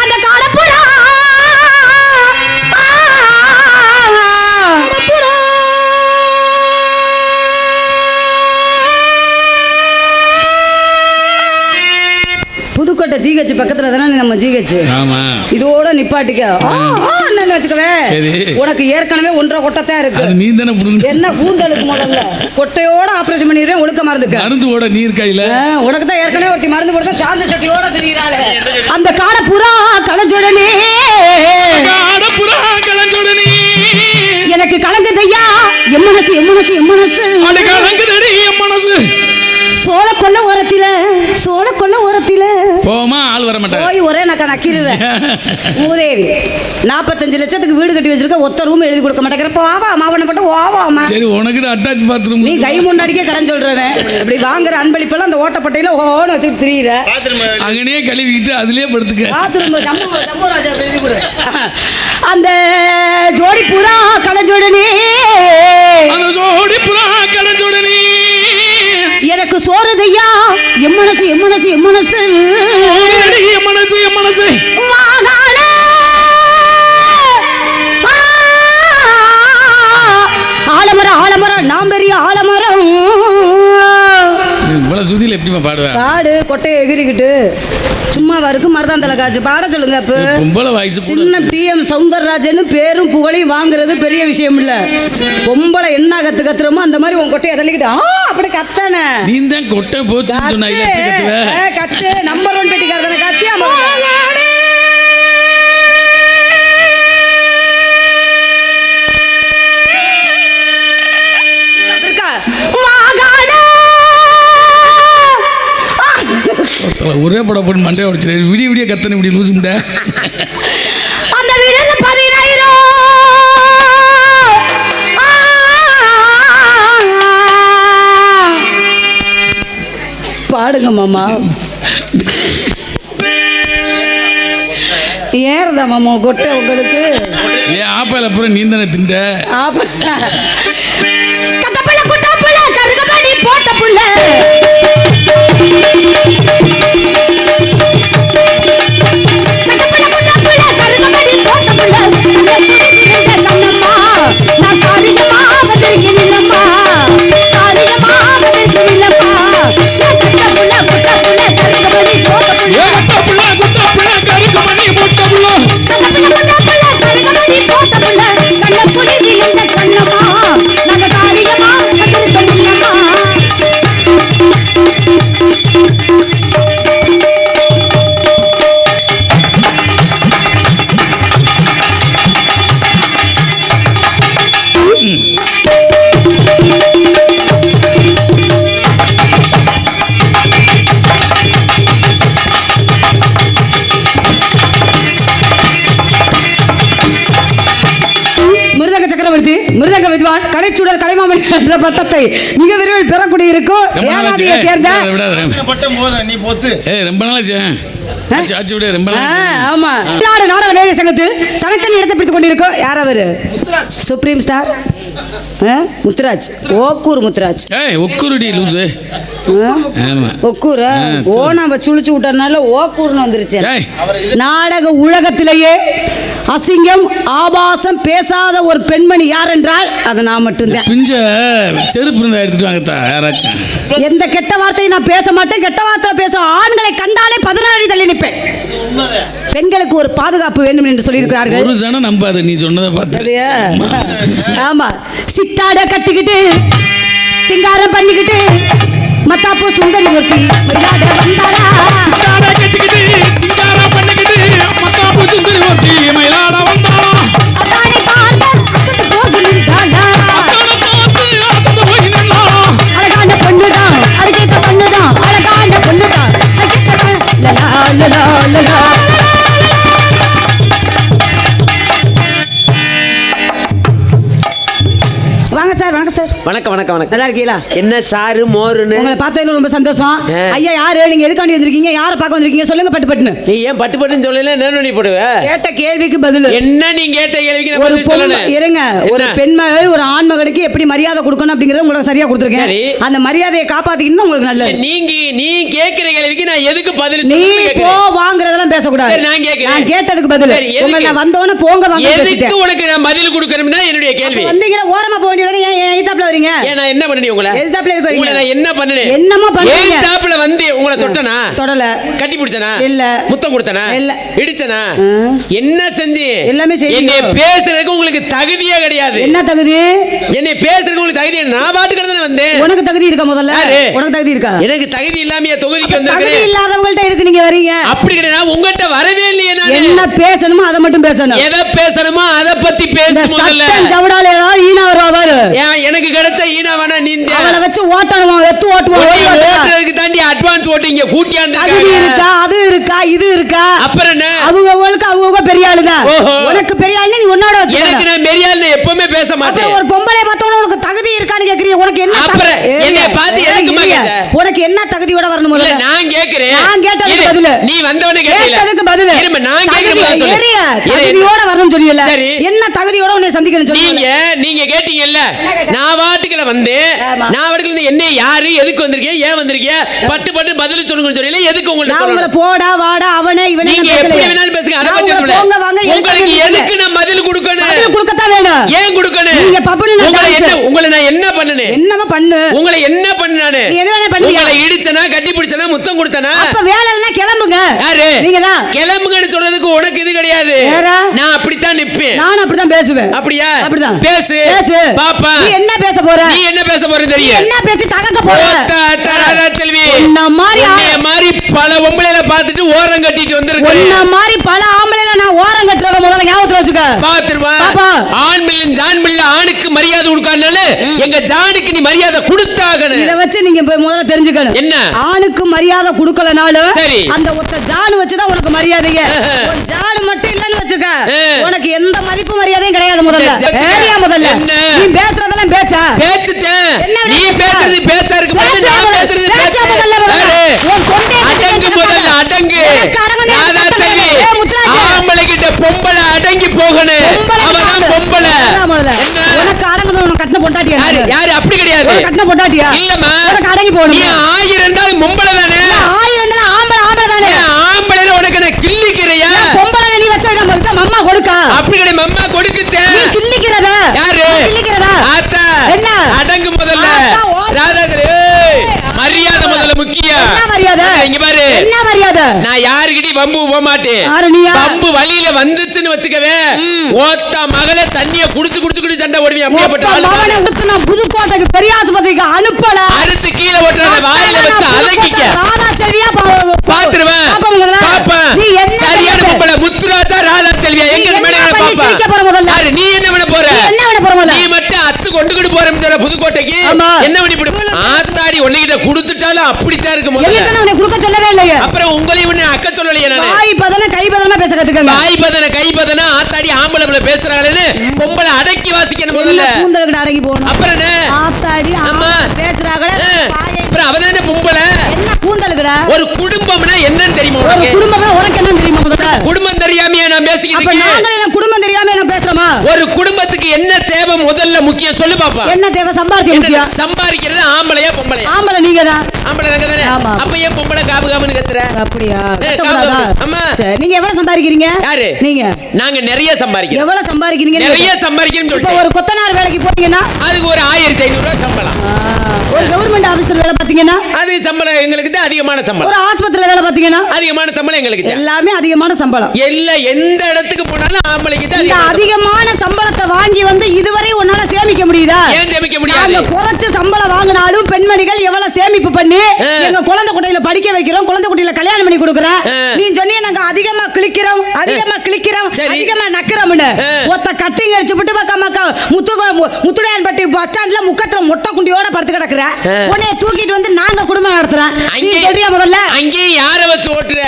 அந்த காடப்புறா புதுக்கோட்டை ஜிஹெச் பக்கத்துல தானே நம்ம ஜிஹெச். ஆமா இதோட நிப்பாட்டிக்க வச்சுக்கவே. உனக்கு ஏற்கனவே 1.5 கொட்டத்தான் இருக்கு. நீ தானே என்ன கூந்தலுக்கு முதல்ல கொட்டையோட ஆபரேஷன் பண்ணிடுறேன் ஒழுக்க மருந்துக்கு மருந்து ஓட நீர் கையில உனக்கு தான் ஏற்கனவே ஒருத்தி மருந்து போடுறா சாந்த சட்டியோட தெரியுறாளே. அந்த காடை புறா கலஞ்சோடனே எனக்கு கலங்குதையா என் மனசு சோழ கொல்ல ஓரத்தில போமா ஆள் வர மாட்டாங்க. போய் ஒரே நான் நக்கிடுவேன். மூதேவி 45 லட்சத்துக்கு வீடு கட்டி வச்சிருக்க ஒத்த ரூம் எழுதி கொடுக்க மாட்டேங்கிற போவா மாவன பட்டு ஓவாமா. சரி உனக்கு அட்டாச் பாத்ரூம் நீ கை முன்னாடிக்கே கடன் சொல்றவன் இப்படி வாங்குற அன்பளிப்பெல்லாம் அந்த ஓட்டப்பட்டையில ஓன்னு வச்சுட்டு திரியிற. அங்கனே கழுவிக்கிட்டு அதுலயே படுத்துக்க. பாத்ரூம் சம்பு ராஜா எழுதி கொடு. அந்த ஜோடி புறா கலஞ்சோடனே எனக்கு சோறுதையா என் மனசு ஆலமரம் நாம் பெரிய ஆலமரம். இவ்வளவு சுதியில எப்படிமா பாடுவேன்? பாடு கொட்டையை எகிரிக்கிட்டு சும்மா வருக்கு மருதாந்தல காசு பாட சொல்லுங்க. அப்ப பொம்பளை வயசு சின்ன டிஎம் சௌந்தரராஜன் பேரும் புகழையும் வாங்குறது பெரிய விஷயம் இல்ல. பொம்பளை என்ன கத்துறோமோ அந்த மாதிரி உன் கொட்டையை தள்ளிக்கிட்டு அப்படி கத்தானே. நீ தான் கொட்டை போச்சுன்னு சொன்ன கத்து நம்பர் 1 பெட்டிக்காரதானே கத்தியா ஒரே பட போட்டு மண்டே உடைச்சு விடிய கத்தனை இப்படி லூசு முண்டை. அந்த வீரர் 10000 பாடுங்க மாமா. ஏறதா மாமா கொட்டை உங்களுக்கு? ஏன் ஆப்பாயில் அப்புறம் நீ தானே திண்ட? கட்டப்புள்ள குட்டப்புள்ள கருகபடி போட்ட புள்ள நான் கலைச்சுடர் கலைமாமணி என்ற பட்டத்தை மிக விரைவில் பெறக்கூடிய இருக்கும் ரொம்ப நாளாச்சு. ஏனாதியை சேர்ந்த விடாத. பட்டம் போதும் நீ போத்து ரொம்ப நாளாச்சு. ஆச்சு விட ரொம்ப நாளாச்சு. ஆமா தமிழ்நாடு நாடக நேயர் சங்கத்தில் தனித்தனி இடத்தை பிடித்துக் கொண்டிருக்கோம். யார் அவரு? Supreme star Muthuraj, Okkur Muthuraj. ஒக்குருடி லூசு. ஆமா. ஒக்கூர் ஓ நம்ம சுழிச்சு விட்டனால ஓக்கூர்னு வந்துருச்சு. ஏய். நாடக உலகத்திலேயே அசிங்கம் ஆபாசம் பேசாத ஒரு பெண்மணி யார் என்றால் அது நான் மட்டும்தான். பிஞ்ச செருப்பு இருந்தா எடுத்துட்டு வாங்கத்தா யாராச்சும். எந்த கெட்ட வார்த்தையும் நான் பேச மாட்டேன். கெட்ட வார்த்தை பேச ஆண்களை கண்டாலே 16 அடி தள்ளி நிற்பேன். பெண்களுக்கு ஒரு பாதுகாப்பு வேண்டும் என்று சொல்லியிருக்கிறார்கள். ஒரு சனம் நம்பாது நீ சொன்னதை பார்த்து. சரியா? ஆமா. சித்தாட கட்டிக்கிட்டு சிங்காரம் பண்ணிக்கிட்டு மத்தாப்பூ சுந்தரி மூர்த்தி மயிலாட வந்தாரா. சித்தாட கட்டிக்கிட்டு சிங்காரம் பண்ணிக்கிட்டு மத்தாப்பூ சுந்தரி மூர்த்தி மயிலாட வந்தாரா. அதானே பார்த்து அசந்து போகி நின்றாளா. அழகான பொண்ணுதான் அழகேத்த பொண்ணுதான் அழகான பொண்ணுதான் லலா லலா லலா. வாங்க சார். வணக்கம் சார். வணக்கம் வணக்கம் வணக்கம். நல்லா இருக்கீங்களா? என்ன சாரு மோருன்னு? உங்களை பார்த்ததுல ரொம்ப சந்தோஷம். ஐயா யாரு? நீங்க எதுக்காண்டி வந்திருக்கீங்க? யாரை பார்க்க வந்திருக்கீங்க? சொல்லுங்க பட்டு பட்டுன்னு. நீ ஏன் பட்டு பட்டுன்னு சொல்லல? என்ன நீ போடுவ? கேட்ட கேள்விக்கு பதில் என்ன? நீ கேட்ட கேள்விக்கு நான் ஒரு பதில் பொண்ணு சொல்லணும். இருங்க. ஒரு என்ன? பெண்மகள் ஒரு ஆண்மகனுக்கு எப்படி மரியாதை கொடுக்கணும் அப்படிங்கறத உங்களுக்கு சரியா கொடுத்துருக்கேன். சரி. அந்த மரியாதையை காப்பாத்திக்கணும் உங்களுக்கு நல்லது. நீ கேக்குற கேள்விக்கு நான் எதுக்கு பதில் நீ சொல்லணும்னு போ கேக்குறேன். வாங்குறதெல்லாம் பேசக்கூடாது. சரி, நான் கேக்குறேன். நான் கேட்டதுக்கு பதில். சரி, எதுக்கு? உங்களை நான் வந்தவன போங்க வாங்க எதுக்கு பேசிட்டேன். உனக்கு நான் பதில் கொடுக்கணும்னா என்னுடைய கேள்வி. வந்தீங்களா ஓரமா போக வேண்டியதானே? ஏன் எதிர்த்தாப்புல வரீங்க? ஏன் நான் என்ன பண்ணனே உங்களை? எதிர்த்தாப்புல எதுக்கு வரீங்க? உங்களை நான் என்ன பண்ணனே? என்னமா பண்ணீங்க? எதிர்த்தாப்புல வந்து உங்களை தொட்டனா? தொடல. கட்டி பிடிச்சனா? இல்ல. முத்தம் கொடுத்தனா? இல்ல. இடிச்சனா? என்ன செஞ்சு? எல்லாமே செய்வீங்க. என்னை பேசுறதுக்கு உங்களுக்கு தகுதியே கிடையாது. என்ன தகுதி? என்னை பேசுறதுக்கு உங்களுக்கு தகுதி இல்ல. நான் பாட்டுக்கு தானே வந்தேன். உனக்கு தகுதி இருக்கா முதல்ல? யாரு? உனக்கு தகுதி இருக்கா? எனக்கு தகுதி இல்லாம தொகுதிக்கு தகுதி வந்திருக்கேன். இல்லாதவங்கள்ட்ட இருக்கு நீங்க வரீங்க. அப்படி கிடையாது. நான் உங்கள்ட்ட வரவே இல்லையே. நான் என்ன பேசணுமோ அதை மட்டும் பேசணும். எதை பேசணுமோ அதை பத்தி இந்த பேச முதல்ல. சட்டம் ஜவுடால ஏதாவது ஈனா வருவாரு. ஏன் எனக்கு கிடைச்ச ஈனா வேணா நீ அவளை வச்சு ஓட்டணுமா? வெத்து ஓட்டுவோம். ஓட்டுறதுக்கு தாண்டி அட்வான்ஸ் ஓட்டு இங்க கூட்டியாந்து தகுதி இருக்கா? அது இருக்கா? இது இருக்கா? அப்புறம் என்ன? அவங்க பெரிய ஆளுதான். ஓஹோ. உனக்கு பெரிய ஆளு நீ உன்னோட எனக்கு வச்சுக்க. நான் மெரியால எப்பவுமே பேச மாட்டேன். அப்புறம் ஒரு பொம்பளை பார்த்தோம்னா உனக்கு தகுதி இருக்கான்னு கேக்குறீங்க. உனக்கு என்ன அப்புறம் என்னைய பார்த்து எதுக்குமா கேட்ட? உனக்கு என்ன தகுதியோட வரணும் இல்ல முதல்ல? நான் கேக்குறேன். நான் கேட்டதுக்கு இரு, பதிலு. நீ வந்தவனே கேட்டல. கேட்டதுக்கு பதில். இருமா, நான் கேக்குற பதில் சொல்லு. தகுதியோட வரணும்னு சொல்லியல. சரி. என்ன தகுதியோட உன்னை சந்திக்கணும் சொல்லுங்க. நீங்க கேட்டீங்கல்ல, நான் வாட்டுக்குள்ள வந்தேன். ஆமா. நான் வாட்டுக்குள்ள இருந்து என்ன யாரு எதுக்கு வந்திருக்கீங்க ஏன் வந்திருக்கீங்க பட்டு பட்டு பதில் சொல்லுங்கன்னு சொல்லல. எதுக்கு உங்களுக்கு நான் உங்களை சொல்லணும்? போடா வாடா அவனே இவனே நீங்க நான் எப்படி பேசலையே. வேணாலும் பேசுங்க. அத நான் பத்தி உங்களை சொல்லல. போங்க வாங்க உங்களுக்கு எதுக்கு நான் பதில் கொடுக்கணும்? பதில் கொடுக்கத்தான் வேணும். ஏன் கொடுக்கணும்? நீங்க பப்புனு நான் உங்களை நான் என்ன பண்ணனே? என்னமா பண்ணு? உங்களை என்ன பண்ணானே? நீ எது வேணா பண்ணியா? உங்களை இடிச்சனா கட்டி பிடிச்சனா முத்தம் கொடுத்தனா? அப்ப வேலை இல்லைன்னா கிளம்புங்க. யாரு? நீங்க தான். கிளம்புங்கன்னு சொல்றதுக்கு உனக்கு இது கிடையாது. வேற? நான் அப்படித்தான் நிப்பேன். நானும் அப்படிதான் பேசுவேன். அப்படியா? அப்படிதான். பேசு. பேசு. பாப்பா. நீ என்ன பேச போற? நீ என்ன பேச போறன்னு நீ தெரியும். என்ன பேசி தகக்க போற? செல்வி உன்ன மாதிரி உன்னைய மாதிரி பல பொம்பளைல பார்த்துட்டு ஓரம் கட்டிட்டு வந்திருக்கேன். உன்ன மாதிரி பல ஆம்பளைல நான் ஓரம் கட்டுறத முதல்ல ஞாபகத்துல வச்சுக்க. பாத்துருவா. பாப்பா. ஆண் மில்லன் ஜான் மில்ல ஆணுக்கு மரியாதை கொடுக்காதனால எங்க ஜானுக்கு நீ மரியாதை கொடுத்தாகணும். இத வச்சு நீங்க போய் முதல்ல தெரிஞ்சுக்கணும். என்ன? ஆணுக்கு மரியாதை கொடுக்கலனாலும் சரி. அந்த ஒத்த ஜானு வச்சுதான் உனக்கு மரியாதையே. ஒரு ஜானு மட்டும் இல்லன்னு வச்சுக்க. உனக்கு எந்த மதிப்பு மரியாதையும் கிடையாது முதல்ல. ஏரியா முதல்ல. என்ன? நீ பேசுறதெல்லாம் பேச்சா? பேச்சுட்டேன். என்ன நீ பேசுறது பேச்சா இருக்கு. பேச்சா நான் முதல்ல. பேசுறது பேச்சா பேச்சு. முதல்ல முதல்ல. யாரு? உன் தொண்டையை அடங்கு முதல்ல அடங்கு. எனக்கு அடங்கணும். ராதா செல்வி. முத்துராஜா. ஆம்பளை கிட்ட பொம்பளை அடங்கி போகணும். அவதான் பொம்பளை. முதல்ல என்ன? உனக்கு அடங்கணும். உனக்கு கட்டின பொண்டாட்டியா? யாரு யாரு அப்படி கிடையாது. உனக்கு கட்டின பொண்டாட்டியா? இல்லம்மா. உனக்கு அடங்கி நீ போகணும். 1000 இருந்தாலும் பொம்பளை தானே. ஆயிரம் தானே ஆம்பளை ஆம்பளை தானே. ஆம்பளைல உனக்கு நான் கிள்ளிக்கிறையா? பொம்பளை நீ வச்ச நம்ம அம்மா கொடுக்கா. அப்படி கிடையாது. மம்மா கொடுக்குத்தே. நீ கிள்ளிக்கிறத. யாரு? நீ கிள்ளிக்கிறதா? ஆத்தா. என்ன? அடங்கு முதல்ல. ஆத்தா, ஓ. ராதாகளே, மரியாதை முதல்ல முக்கியம். என்ன மரியாதை? இங்க பாரு. என்ன மரியாதை? நான் யாருக்கிட்டையும் வம்பு போக மாட்டேன். யாரு நீயா? வம்பு வழியில வந்துச்சுன்னு வச்சுக்கவே ஓத்த மகளே தண்ணிய குடிச்சு குடிச்சு குடிச்சு சண்டை ஓடுவேன். அப்படியேப்பட்ட ஆளு மகனை நானு. விட்டு நான் புதுக்கோட்டைக்கு பெரிய ஆஸ்பத்திரிக்கு அனுப்பல. அடுத்து கீழே ஓட்டுறத வாயில வச்சு அதக்கிக்க ராதா செல்வியா பாத்துருவேன். பாப்பா முதல்ல. பாப்பேன். நீ என்ன சரியான பண்ண பொம்பளை முத்துராஜா ராதா செல்வியா நீ எங்க என்ன மேல பண்ணி பாப்பா. கிழிக்க போற முதல்ல? யாரு? நீ என்ன பண்ண போற? நீ என்ன பண்ண போற முதல்ல? நீ மட்டும் அத்து கொண்டுகிட்டு போறேன்னு சொல்ற புதுக்கோட்டைக்கு. ஆமா. என்ன பண்ணி போடு? ஆத்தாடி உன்கிட்ட கொடுத்துட்டாலும் அப்படித்தான் இருக்கு முதல்ல. என்கிட்ட நான் உனக்கு கொடுக்க சொல்லவே இல்லையே. அப்புறம் உங்களையும் ஒண்ணு அக்க சொல்லலையே நானு. வாய் பதன கை பதனமா பேச கத்துக்கங்க. வாய் பதன கை பதன ஆத்தாடி ஆம்பளை பேசுறாங்களேன்னு பொம்பளை அடக்கி வாசிக்கணும் முதல்ல. கூந்தலுக்கு அடங்கி போகணும். அப்புறம் என்ன ஆத்தாடி ஆமா பேசுறாங்களே அப்புறம் அவதானே பொம்பளை. என்ன கூந்தலுக்குடா? ஒரு குடும்பம்னா என்னன்னு தெரியுமா ஒரு உனக்கு? குடும்பம்னா உனக்கு என்ன தெரியுமா முதல்ல? குடும்பம் தெரியாமையா நான் பேசிக்கிட்டு அப்ப இருக்கேன்? நாங்களே என்ன குடும்பம் தெரியாம என்ன பேசுறோமா? ஒரு குடும்பத்துக்கு என்ன தேவை முதல்ல முக்கியம் சொல்லு பாப்பா. என்ன தேவை? சம்பாதிக்க முக்கியம். சம்பாதிக்கிறது ஆம்பளையா பொம்பளையா? ஆம்பளை நீங்க தான். ஆம்பளை நாங்க தானே. ஆமா. அப்ப ஏன் பொம்பளை காபு காபுன்னு கத்துற? அப்படியா? ஏய், கத்தக்கூடாதா? ஆமா. சரி, நீங்க எவ்வளவு சம்பாதிக்கிறீங்க? யாரு? நீங்க. நாங்க நிறைய சம்பாதிக்கிறோம். எவ்வளவு சம்பாதிக்கிறீங்க? நிறைய சம்பாதிக்கிறோம் இப்ப சொல்லிட்டு ஒரு கொத்தனார் வேலைக்கு போனீங்கன்னா அதுக்கு ஒரு 1500 ரூபாய் சம்பளம். ஒரு கவர்மெண்ட் ஆபீசர் வேலை பாத்தீங்கன்னா அது சம்பளம் எங்களுக்கு தான் அதிகமான ஒரு சம்பளம். ஆஸ்பத்திரியில வேலை பாத்தீங்கன்னா அதிகமான சம்பளம் எங்களுக்கு தான். எல்லாமே அதிகமான சம்பளம். எல்லா எந்த இடத்துக்கு போனாலும் ஆம்பளைக்கு தான் இந்த அதிகமான சம்பளத்தை வாங்கி வந்து இதுவரை உன்னால சேமிக்க முடியுதா? ஏன் சேமிக்க நாங்க முடியாது? குறைச்சு சம்பளம் வாங்கினாலும் பெண்மணிகள் எவ்வளவு சேமிப்பு பண்ணி எங்க குழந்தை குட்டையில படிக்க வைக்கிறோம், குழந்தை குட்டையில கல்யாணம் பண்ணி கொடுக்குறோம். நீ சொன்னீங்க நாங்க அதிகமா கிளிக்கிறோம், சரி. அதிகமா நக்கிறோம்னு ஒத்த கட்டிங் அடிச்சு விட்டு மக்கா முத்துடையான் பட்டி பஸ் ஸ்டாண்ட்ல முக்கத்துல மொட்டை குண்டியோட படுத்து கிடக்குற உன்னைய தூக்கிட்டு வந்து நாங்க குடும்பம் நடத்துறோம். நீ சொல்றியா முதல்ல? அங்கே யார வச்சு ஓட்டுற?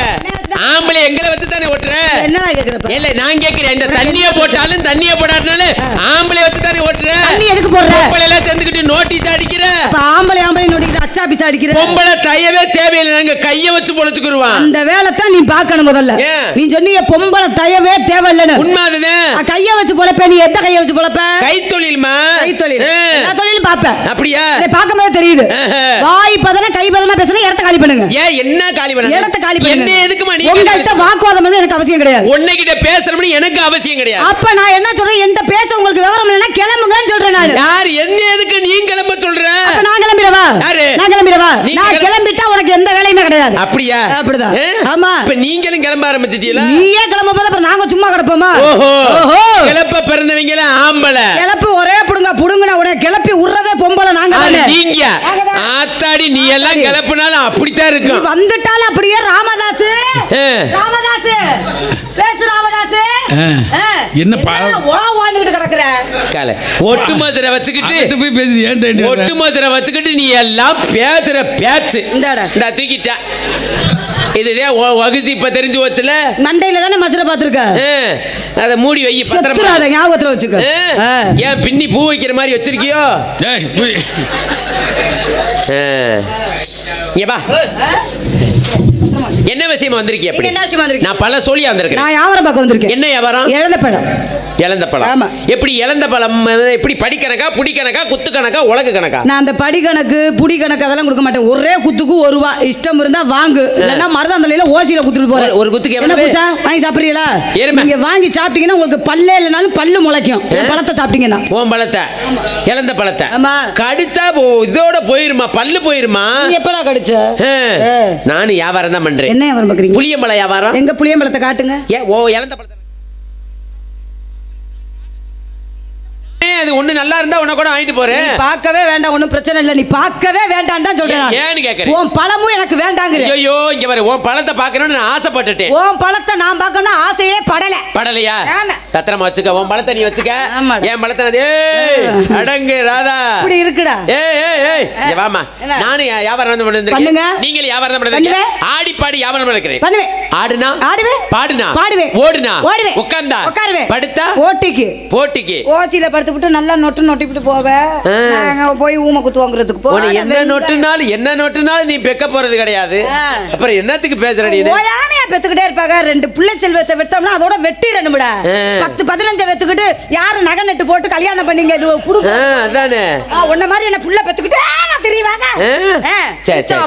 ஆம்பளை எங்களை வச்சு தானே ஓட்டுற. என்னடா கேக்குறப்ப? இல்ல நான் கேக்குறேன், இந்த தண்ணிய போட்டாலும் தண்ணிய போடாட்டினாலும் ஆம்பளை வச்சு தானே ஓட்டுற. தண்ணி எதுக்கு போடுற? பொம்பளை எல்லாம் சேர்ந்துக்கிட்டு நோட்டீஸ் அடிக்கிற. அப்ப ஆம்பளை நோட்டிக்கிட்டு அச்சா பிசா அடிக்கிற. பொம்பளை தையவே தேவையில்லை, நாங்க கைய வச்சு பொழைச்சுக்குருவான். அந்த வேலை தான் நீ பார்க்கணும் முதல்ல. ஏன்? நீ சொன்னீங்க பொம்பளை தயவே தேவையில்லைன்னு. உண்மை அதுதான். கைய வச்சு பொழைப்ப. நீ எந்த கைய வச்சு பொழைப்ப? கைத்தொழில்மா. கைத்தொழில். எல்லா தொழிலும் பாப்பேன். அப்படியா? இதை பார்க்கும்போது தெரியுது. வாய் பதன கை பதமா பேசுனா இடத்த காலி பண்ணுங்க. ஏன் என்ன காலி பண்ண? இடத்த காலி பண்ணுங்க. என்ன எதுக்குமா நீ? உங்கள்கிட்ட வாக்குவாதம் பண்ண எனக்கு அவசியம் கிடையாது. உன்னைக்கிட்ட பேசணும்னு எனக்கு அவசியம் கிடையாது. அப்ப நான் என்ன சொல்றேன்? எந்த பேச உங்களுக்கு விவரம் இல்லைன்னா கிளம்புங்கன்னு சொல்றேன் நான். யார் என்ன எதுக்கு நீ கிளம்ப சொல்ற? அப்ப நான் கிளம்பிடவா? யாரு? நான் கிளம்பிடவா? நீ நான் கிளம்பிட்டா உனக்கு எந்த வேலையுமே கிடையாது. அப்படியா? அப்படிதான். ஏ? ஆமா. இப்ப நீங்களும் கிளம்ப ஆரம்பிச்சிட்டீங்களா? நீயே கிளம்ப போது அப்புறம் நாங்க சும்மா கிடப்போமா? ஓஹோ. ஓஹோ. கிளப்ப பிறந்தவங்கள ஆம்பளை. கிளப்பி ஒரே புடுங்கனா உடனே கிளப்பி உறதே பொம்பளை நாங்க தானே. நீங்க நாங்க தான். ஆத்தாடி நீ எல்லாம் கிளப்பினாலும் அப்படித்தான் இருக்கும். வந்துட்டால அப்படியே ராமதாஸ். ராமதாஸ் பேசு ராமதாஸ். என்ன ஓவான்னுட்டு கிடக்குற. கால ஒட்டு மோதிர வச்சுக்கிட்டு அடுத்து போய் பேசி ஏன் ஒட்டு மோதிர வச்சுக்கிட்டு நீ எல்லாம் பேசுற பேச்சு. இந்தாடா. இந்த தூக்கிட்டா இதுதான் வகுசி இப்ப தெரிஞ்சு வச்சுல. மண்டையில தானே மசுர பாத்துருக்க. அத மூடி வை பத்திரமா. செத்துறாத ஞாபகத்துல வச்சுக்க. ஏன் பின்னி பூ வைக்கிற மாதிரி வச்சிருக்கியோ? இங்க வா. என்ன விஷயமா வந்திருக்கீங்க? அப்படி என்ன விஷயமா வந்திருக்கீங்க? நான் பல சொல்லியா வந்திருக்கேன். நான் வியாபாரம் பார்க்க வந்திருக்கேன். என்ன வியாபாரம்? இழந்த பழம். இழந்த பழம். ஆமா. எப்படி இழந்த பழம்? எப்படி படி கணக்கா, புடி கணக்கா, குத்து கணக்கா, உலக கணக்கா? நான் அந்த படி கணக்கு புடி கணக்கு அதெல்லாம் கொடுக்க மாட்டேன். ஒரே குத்துக்கு ₹1. இஷ்டம் இருந்தா வாங்கு, இல்லன்னா மருதாந்தலையில ஓசியில குத்துட்டு போறேன். ஒரு குத்துக்கு என்ன பூசா வாங்கி சாப்பிடுறீங்களா? ஏறுமா. நீங்க வாங்கி சாப்பிட்டீங்கன்னா உங்களுக்கு பல்லே இல்லைனாலும் பல்லு முளைக்கும். பழத்தை சாப்பிட்டீங்கன்னா. உன் பழத்தை, இழந்த பழத்தை ஆமா. கடிச்சா இதோட போயிருமா, பல்லு போயிருமா? நீ எப்படா கடிச்ச? நானும் வியாபாரம் தான் பண்றேன். என்ன வியாபாரம் பாக்குறீங்க? புளியம்பழ வியாபாரம். எங்க புளியம்பழத்தை காட்டுங்க. இழந்த பழத்தை அது ஒண்ணு நல்லா இருந்தா உன கூட வாங்கிட்டு போறேன். பார்க்கவே வேண்டாம், ஒண்ணும் பிரச்சனை இல்ல. நீ பார்க்கவே வேண்டாம் தான் சொல்றேன். ஏன்னு கேக்குறேன். உன் பழமும் எனக்கு வேண்டாங்க. ஐயோ இங்க பாரு, உன் பழத்தை பார்க்கணும்னு நான் ஆசைப்பட்டுட்டேன். உன் பழத்தை நான் பார்க்கணும் ஆசையே படல. படலையா? ஆமா. பத்திரமா வச்சுக்க. உன் பழத்தை நீ வச்சுக்க. ஆமாடா. என் பழத்தை அடங்கு ராதா. இப்படி இருக்குடா. இங்க வாமா. நானும் வியாபாரம் வந்து பண்ணுங்க. பண்ணிருக்கேன். நீங்களும் வியாபாரம் பண்ணுவீங்க. ஆடி பாடி வியாபாரம் பண்ணுறேன். பண்ணுவேன். ஆடுனா ஆடுவேன். பாடுனா பாடுவேன். ஓடுனா ஓடுவேன். உட்கார்ந்தா உட்காருவேன். படுத்தா ஓட்டிக்கு போட்டிக்கு ஓச்சில படுத்துட்டு நல்லா நொட்டிட்டு போவேன். நாங்க போய் ஊமை குத்து வாங்குறதுக்கு உன்னை என்ன நோட்டுனாலும் நீ பெக்க போறது கிடையாது. அப்புறம் என்னத்துக்கு பேசுற நீ? ஓயாமையா பெத்துக்கிட்டே இருப்பாங்க. 2 பிள்ளை செல்வத்தை வெட்டோம்னா அதோட வெட்டிடணும்டா. 10-15 வெத்துக்கிட்டு யாரு நகை நட்டு போட்டு கல்யாணம் பண்ணீங்க? இது புடுங்க. அதானே. உன்ன மாதிரி என்ன புள்ள பெத்துக்கிட்டே தெரியுவாங்க.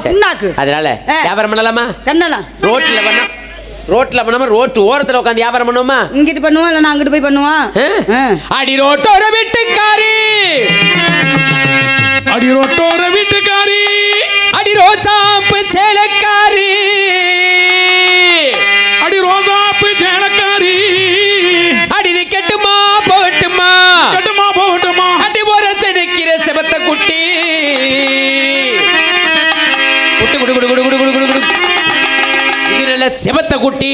புண்ணாக்கு. அதனால வியாபாரம் பண்ணலாமா? பண்ணலாம். ரோட்ல பண்ணாம ரோட்டு ஓரத்துல உட்காந்து வியாபாரம் பண்ணுவோமா? இங்கிட்டு பண்ணுவோம் இல்ல அங்கிட்டு போய் பண்ணுவோம். அடி ரோட்டோர வீட்டுக்காரி, அடி ரோட்டோர வீட்டுக்காரி, அடி ரோசாப்பு சேலக்காரி, அடி ரோசாப்பு சேலக்காரி, அடி கெட்டுமா போட்டுமா, கட்டுமா போட்டுமா, அடி ஒரு நிக்கிற செபத்த குட்டி, குட்டு குடு குடு குடு குடு குடு குடு குடு, இது நல்ல செபத்த குட்டி.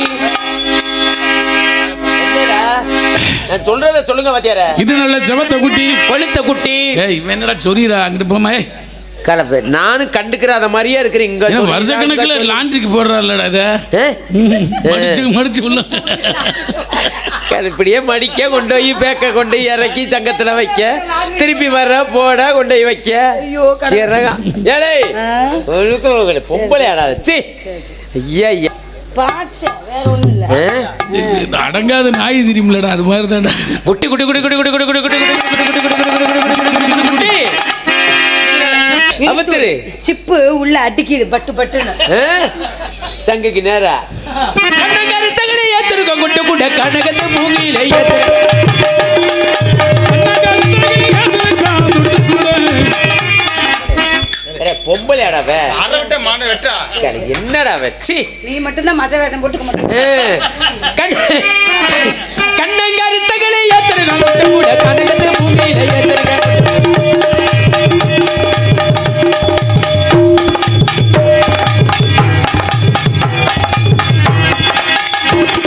நான் சொல்றத சொல்லுங்க வாத்தியாரே. இது நல்ல செவத்த குட்டி, கொளுத்த குட்டி. ஏய் என்னடா சொல்லிடா, அங்கிட்டு போமா. கலப்பு நானும் கண்டுக்கிறாத மாதிரியே இருக்கிறேன் இங்க ஏன்னா சொல்லு, வருஷ அங்க கணக்குல சொல்லு. லாண்ட்ரிக்கு போடுறாருலடா இதை மடிச்சு உள்ள இப்படியே மடிக்க கொண்டு போய் பேக்க கொண்டு போய் இறக்கி சங்கத்துல வைக்க திருப்பி வர போட கொண்டு போய் வைக்க இறங்க ஏலே ஒழுக்க பொம்பளை ஆடாது சி ஐயா ஐயா பார்த்தேன் வேற ஒண்ணும் இல்ல அடங்காத நாய் தெரியுமில்லடா அது மாதிரி தான்டா குட்டி குட்டி குட்டி குட்டி குட்டி குட்டி குட்டி குட்டி குட்டி குட்டி குட்டி குட்டி குட்டி அவத்துரு சிப்பு உள்ள அடிக்குது பட்டு பட்டுன்னு தங்கைக்கு நேரா கருத்தங்களை ஏத்திருக்க குட்டு குட்ட கனகத்தை மூங்கில பொம்பளையாடா என்னடா வச்சு நீ மட்டும்தான் மச வேஷம் போட்டுக்க மாட்டேன் கண்ணங்கருத்தகளை ஏத்திருக்க குட்டு கூட கனகத்தை மூங்கில ஏத்திருக்க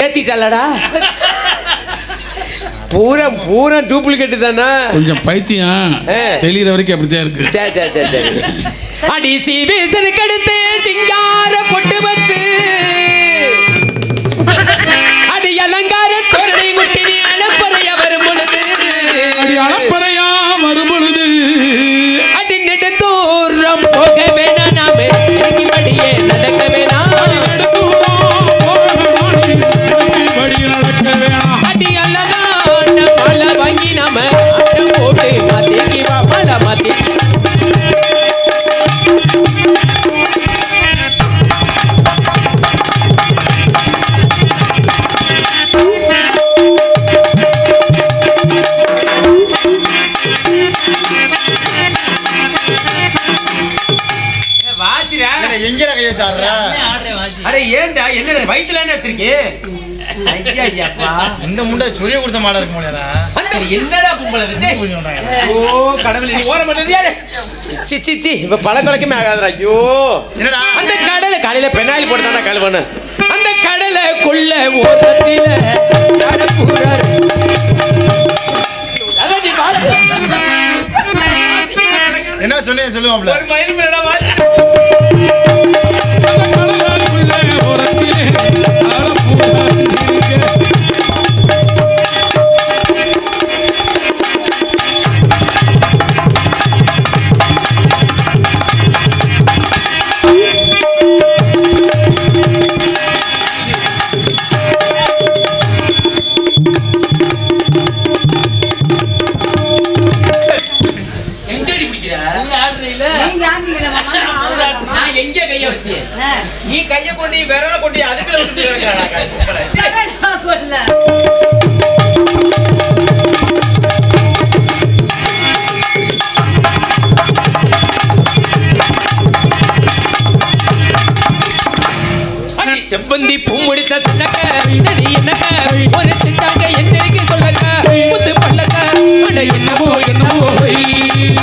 ஏத்திட்டாலடா பூரா பூரா டூப்ளிகேட் தானா கொஞ்சம் பைத்தியம் தெளிகிற வரைக்கும் அப்படித்தான் இருக்கு சரி சரி சரி சரி அடி சீவேசனுக்கு அடுத்து சிங்கார பொட்டு வச்சு அடி அலங்கார தோரணை குட்டி நீ அலப்பறையா வரும் பொழுது அடி அளப்பறையா வரும் பொழுது அடி நெடுந்தூரம் போக வேணாம் நாம இறங்கிபடியே நடக்க வேணாம் அடி அழகான மாலை வாங்கி நாம ஆட்டம் போட்டு மாத்தி வா மாலை மாத்தி எங்கடா கையை சாடுற அரே ஏன்டா என்ன வயித்துல என்ன வச்சிருக்கீங்க ஐயா ஐயாப்பா இந்த முண்டை சொரிய கொடுத்த மாடா இருக்கு முடியாதா அந்த என்னடா கும்பல ஓ கடவுளே நீ ஓர மாட்டேறியா சி சி சி இப்ப பழக்கலக்கமே ஆகாதடா ஐயோ என்னடா அந்த கடலை காலையில பெனாலி போட்டுதான்டா கழுவன அந்த கடலை கொள்ள ஓரத்தில கடப்புறார் அட நீ பாத்து என்ன சொன்னே சொல்லுவாப்ல ஒரு மயில் மேடா வா நான் எங்க கைய வச்சு நீ கைய கொண்டு விரல கொண்டு அதுக்குள்ள விட்டு செவ்வந்தி பூ முடித்த தின்னக்க சரி என்னக்க ஒரு திட்டாங்க என்னைக்கு சொல்லக்க முத்து பல்லக்க அட என்னவோ என்னவோ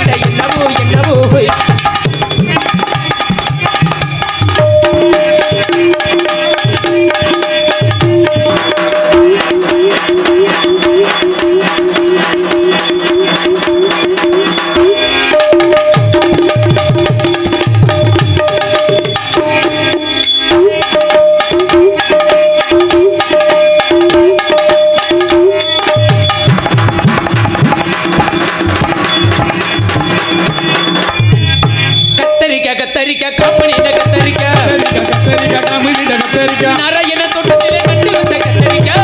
அட என்னவோ என்னவோ கத்தரிக்கா கம்பெனியில கத்தரிக்கா நாராயண தோட்டத்திலே நட்டு வச்ச கத்தரிக்கா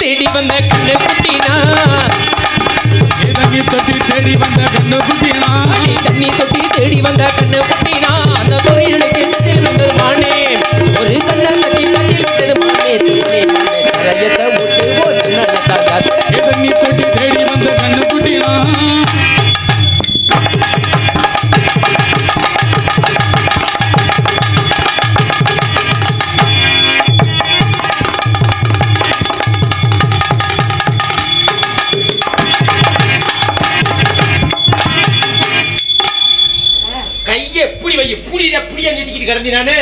தேடி வந்த கண்ணு குட்டினா தேடி வந்த கண்ணு குட்டினா தண்ணி தொட்டி தேடி வந்த கண்ணு குட்டினா அந்த தொழிலுக்கு எதில் வந்தது மானே ஒரு கண்ணை கட்டி கண்ணில் விட்டது மானே தண்ணி தொட்டி தேடி வந்த கண்ணு குட்டினா வை புடியா நீட்டிக்கிட்டு கிடந்தி நானு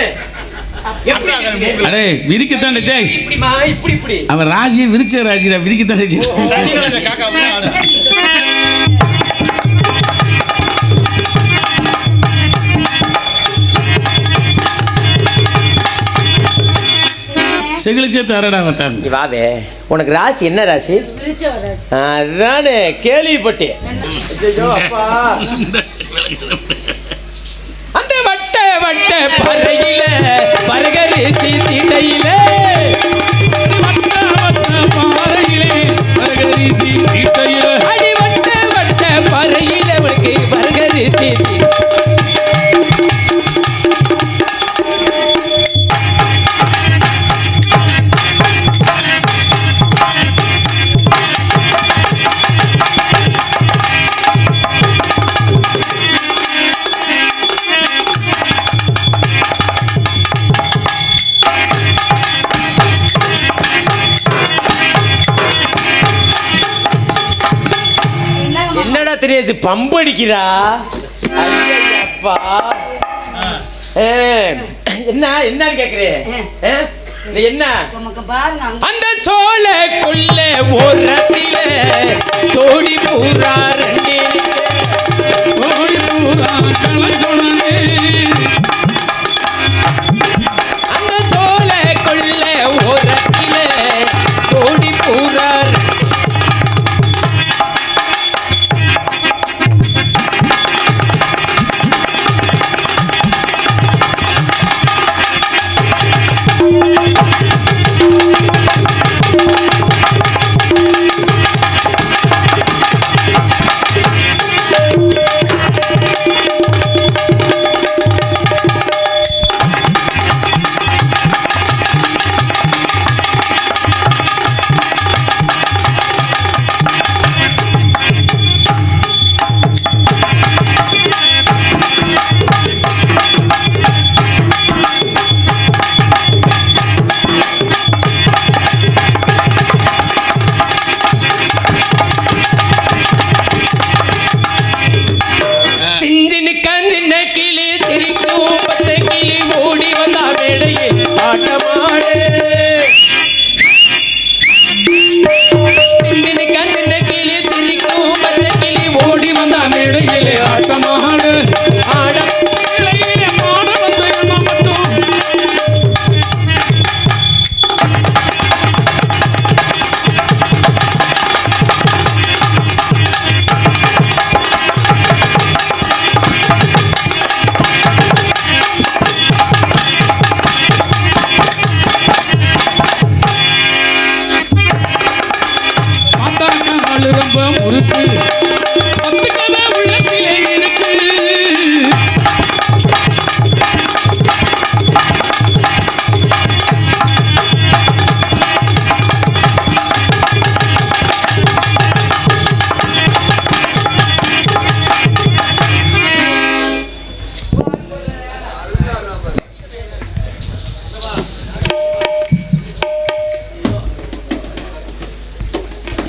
எப்படி இருக்குது? அடே விரிக்கத்தான் டேய். இப்படிமா இப்படி அவன் ராசியை விரிச்ச ராசிடா, விரிக்கத்தான் டேய். சனிக்கிழமை காக்கா அப்படியே ஆடு. செகிழிச்சே தரடா மச்சான். நீ வாவே, உனக்கு ராசி என்ன ராசி? அதானே கேள்விப்பட்டேன். ஐயோ, அப்பா. அந்த வட்ட வட்ட பறையில பரகரிசி திடையில அடி வட்ட வட்ட பறையில உனக்கு பரகரிசி என்னடா தெரியாது பம்படிக்கிறா ஐயப்பா. என்ன கேக்குறேன் என்ன அந்த சோழக்குள்ள ஓரத்தில சோடி பூரா அந்த சோழக்குள்ள ஓரத்தில சோடி பூரா ரொம்ப முறுக்கு பத்து கதை உள்ளத்திலே இருக்கு.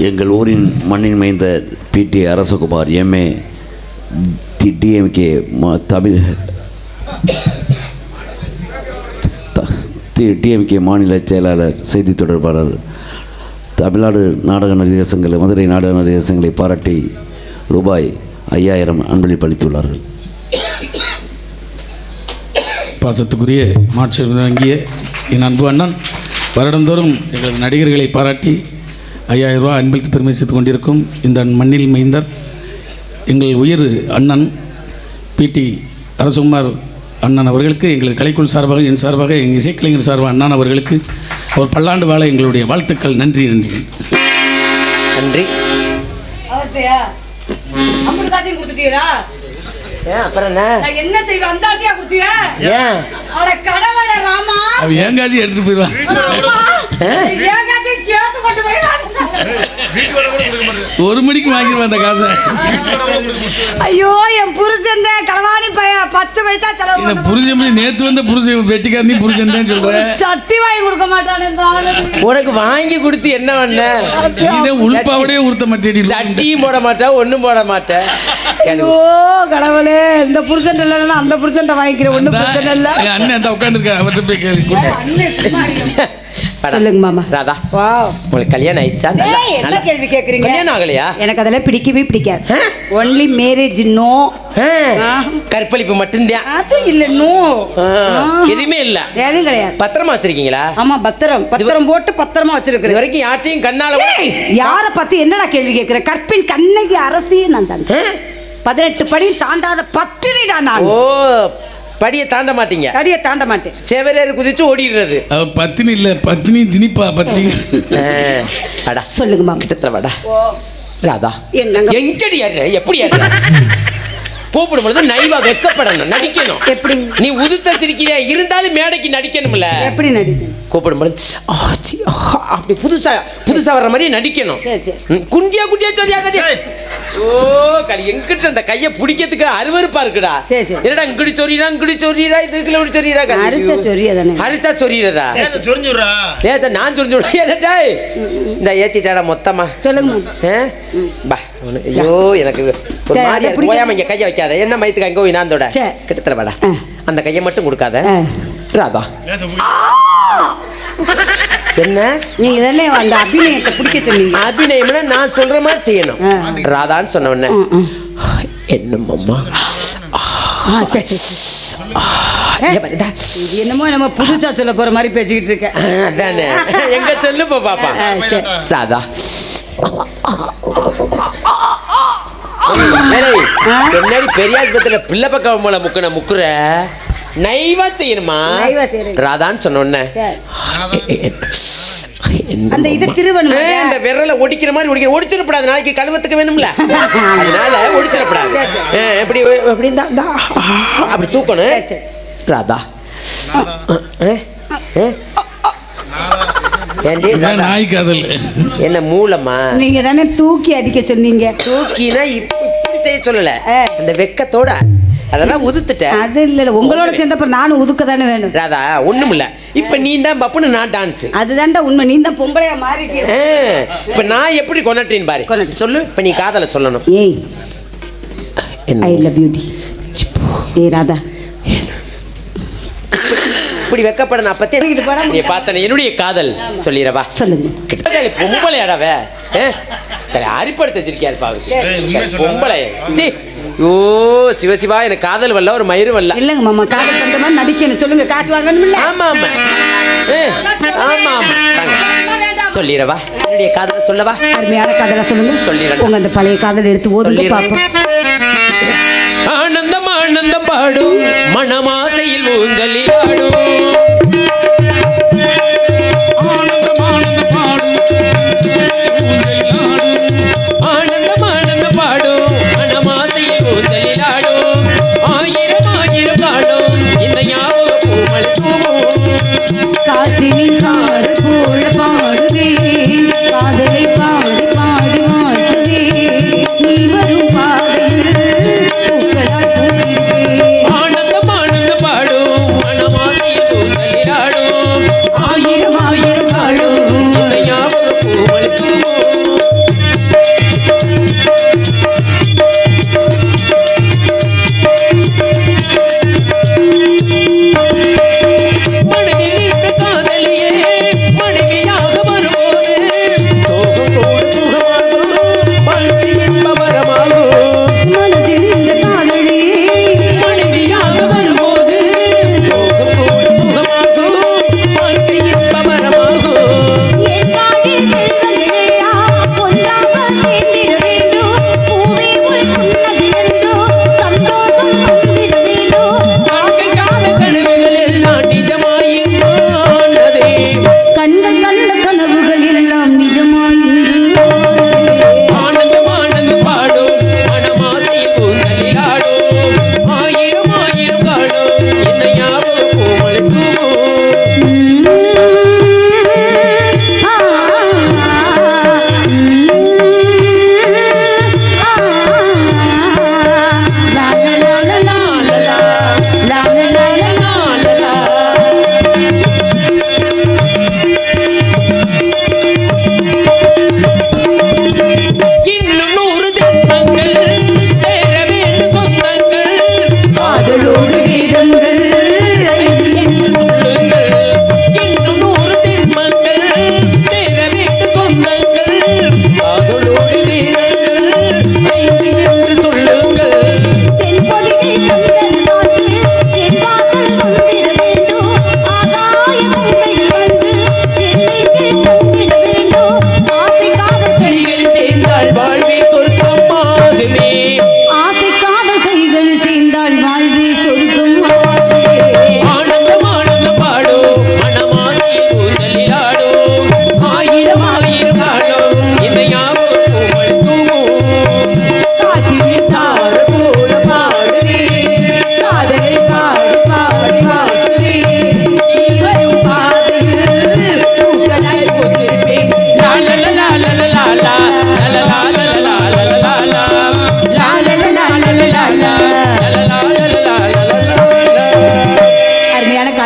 எங்கள் ஊரின் மண்ணின் மைந்த பிடி அரசகுமார் எம்ஏ டிஎம்கே டிஎம்கே மாநில செயலாளர் செய்தி தொடர்பாளர் தமிழ்நாடு நாடக நடிகர் சங்க மதுரை நாடக நடிகர் சங்கங்களை பாராட்டி ரூபாய் 5000 அன்பளிப்பு அளித்துள்ளார்கள். பாசத்துக்குரிய மாற்று வழங்கிய என் அன்பு அண்ணன் வருடந்தோறும் எங்களது நடிகர்களை பாராட்டி 5000 ரூபா அன்பளித்து பெருமை சேர்த்து கொண்டிருக்கும் இந்த மண்ணில் மைந்தர் எங்கள் உயிர் அண்ணன் பிடி அரசகுமார் அண்ணன் அவர்களுக்கு எங்களது கலைக்குழு சார்பாக என் சார்பாக எங்கள் இசைக்கலைஞர் சார்பாக அண்ணன் அவர்களுக்கு அவர் பல்லாண்டு வாழ எங்களுடைய வாழ்த்துக்கள். நன்றி நன்றி நன்றி. அப்புறம் என்ன செய்வேன் அந்த ஆட்சியா கொடுத்தீங்க? அவளை கடவுளை ராமா அவ ஏங்காச்சி எடுத்துட்டு போயிடுவா. ஒரு மணிக்கு வாங்கிடுவேன் அந்த காசை. ஐயோ என் புருஷன் களவாணி பையன் 10 பைசா செலவு புருஷன் நேத்து வந்த புருஷன் வெட்டிக்காரனி புருஷன் தான் சொல்றேன். சட்டி வாங்கி கொடுக்க மாட்டானே. உனக்கு வாங்கி கொடுத்து என்ன பண்ண? இதை உள்பாவடையே உடுத்த மாட்டேன். சட்டியும் போட மாட்டேன், ஒன்றும் போட மாட்டேன். ஐயோ கடவுளே, இந்த புருஷன் இல்லைன்னா அந்த புருஷன் வாங்கிக்கிற ஒண்ணு பிரச்சனை இல்ல. என் அண்ணன் அந்த உட்காந்துருக்காரு, அவர்கிட்ட போய் கேளு. அண்ணே, சும்மா இருங்க. சொல்லுங்க மாமா. ராதா, வாவ். உங்களுக்கு கல்யாணம் ஆயிடுச்சா? ஏய், என்ன கேள்வி கேக்குறீங்க? கல்யாணம் ஆகலையா? எனக்கு அதெல்லாம் பிடிக்கவே பிடிக்காது. Only marriage no. கற்பழிப்பு மட்டும்தான். அது இல்ல, நோ. எதுவுமே இல்ல. எதுவும் கிடையாது. பத்திரமா வச்சிருக்கீங்களா? ஆமா, பத்திரம் போட்டு பத்திரமா இது வச்சிருக்கேன். வரைக்கும் யார்ட்டையும் கண்ணால யார பத்தி என்னடா கேள்வி கேக்குற? கற்பின் கண்ணகி அரசியே நான் தான். 18 படி தாண்டாத பத்திரிடா நான். ஓ, படியை தாண்ட மாட்டீங்க. படியை தாண்ட மாட்டேன். செவரேறு குதிச்சு ஓடிடுறது. அவ பத்தினி இல்ல, பத்தினி திணிப்பா பத்தி. அடா சொல்லுங்க மாமா. கிட்டத்துல வாடா. ராதா, என்னங்க? எங்கடி யாரு? எப்படி யாரு? கூப்பிடும் பொழுது நைவா வெக்கப்படணும், நடிக்கணும். எப்படி? நீ உதுத்த சிரிக்கிறியா இருந்தாலும் மேடைக்கு நடிக்கணும்ல. எப்படி நடிக்கணும்? கூப்பிடும் பொழுது அப்படி புதுசா வர்ற மாதிரி நடிக்கணும். சரி சரி. குண்டியா சொல்லியா கதி. ஓ கலி, எங்கிட்ட அந்த கையை பிடிக்கிறதுக்கு அருவருப்பா இருக்குடா. சரி சரி. என்னடா இங்கடி சொறீரா இதுக்குள்ள இப்படி சொறீரா? அரிச்சா சொரியதானே. அரிச்சா சொறீரதா? சொரிஞ்சுடுறா. ஏதா நான் சொரிஞ்சு இந்த ஏத்திட்டாடா மொத்தமா. சொல்லுங்க. பா, ஐயோ எனக்கு ஒரு மாதிரி போயாம இங்க கையை வைக்காத. என்ன மயத்துக்கு அங்க போய் நான் தோட கிட்டத்தட்ட வாடா. அந்த கையை மட்டும் கொடுக்காத ராதா. என்ன நீங்க தானே அந்த அபிநயத்தை பிடிக்க சொன்னீங்க. அபிநயம்னா நான் சொல்ற மாதிரி செய்யணும். ராதான்னு சொன்ன உடனே என்னம்மா என்னமோ நம்ம புதுசா சொல்ல போற மாதிரி பேசிக்கிட்டு இருக்க. அதானே, எங்க சொல்லுப்பா பாப்பா. ராதா, என்னடி பெரியாஸ்பத்திரியில பிள்ளை பக்கம் போல முக்குற நைவா செய்யணுமா? ராதான்னு சொன்ன உடனே அந்த இது திருவண்ண இந்த விரல ஒடிக்கிற மாதிரி ஒடிச்சிடப்படாது. நாளைக்கு கழுவத்துக்கு வேணும்ல, அதனால ஒடிச்சிடப்படாது. எப்படி எப்படி அப்படி தூக்கணும். ராதா, நாய் காதல் என்ன மூலமா? நீங்க தானே தூக்கி அடிக்க சொன்னீங்க. தூக்கினா இப்படி செய்ய சொல்லல, அந்த வெக்கத்தோட அதெல்லாம் உதுத்துட்டேன். அது இல்ல, உங்களோட சேர்ந்தப்ப நானும் உதுக்க தானே வேணும். ராதா, ஒண்ணும் இல்ல. இப்ப நீ தான் பப்புன்னு நான் டான்ஸ். அதுதான்டா உண்மை. நீ தான் பொம்பளையா மாறிட்டீங்க. இப்ப நான் எப்படி கொண்டாட்டேன்னு பாரு. சொல்லு. இப்ப நீ காதல சொல்லணும். ஏய், ஐ லவ் யூ டி. ஏய் ராதா, இப்படி வெக்கப்பட நான் பத்தி நீ பார்த்தன என்னுடைய காதல் சொல்லிரவா. சொல்லுங்க. பொம்பளையாடாவே அரிப்படுத்த வச்சிருக்கியாருப்பா அவருக்கு. பொம்பளை ஓ சிவசிவா, எனக்கு காதல் வரல, ஒரு மயிறு வரல. இல்லங்க மாமா, காதல் பண்ற மாதிரி நடிக்கணும். சொல்லுங்க, காசு வாங்கணும் இல்ல? ஆமா ஆமா ஆமா ஆமா. சொல்லிரவா என்னுடைய காதலை சொல்லவா? அருமையான காதலை சொல்லுங்க. சொல்லிடுறேன். உங்க அந்த பழைய காதல் எடுத்து ஓதுங்க பாப்போம். ஆனந்தம் ஆனந்தம் பாடும் மணமாசையில் ஊஞ்சலில் ஆடும். ஆனந்தம் ஆனந்தம் பாடும் மணமாசையில் ஊஞ்சலில் ஆடும். ஆயிரம் ஆயிரம் பாடும் இந்த ஞாபக பூமல் பூவும். காற்றினின் சாறு போல பாடுவே, காதலை பாடி பாடி வாழ்த்துவே, நீ வரும் பாதையில் பூக்களாய் பூத்திருவே. ஆனந்தம் ஆனந்தம் பாடும் மணமாசையில்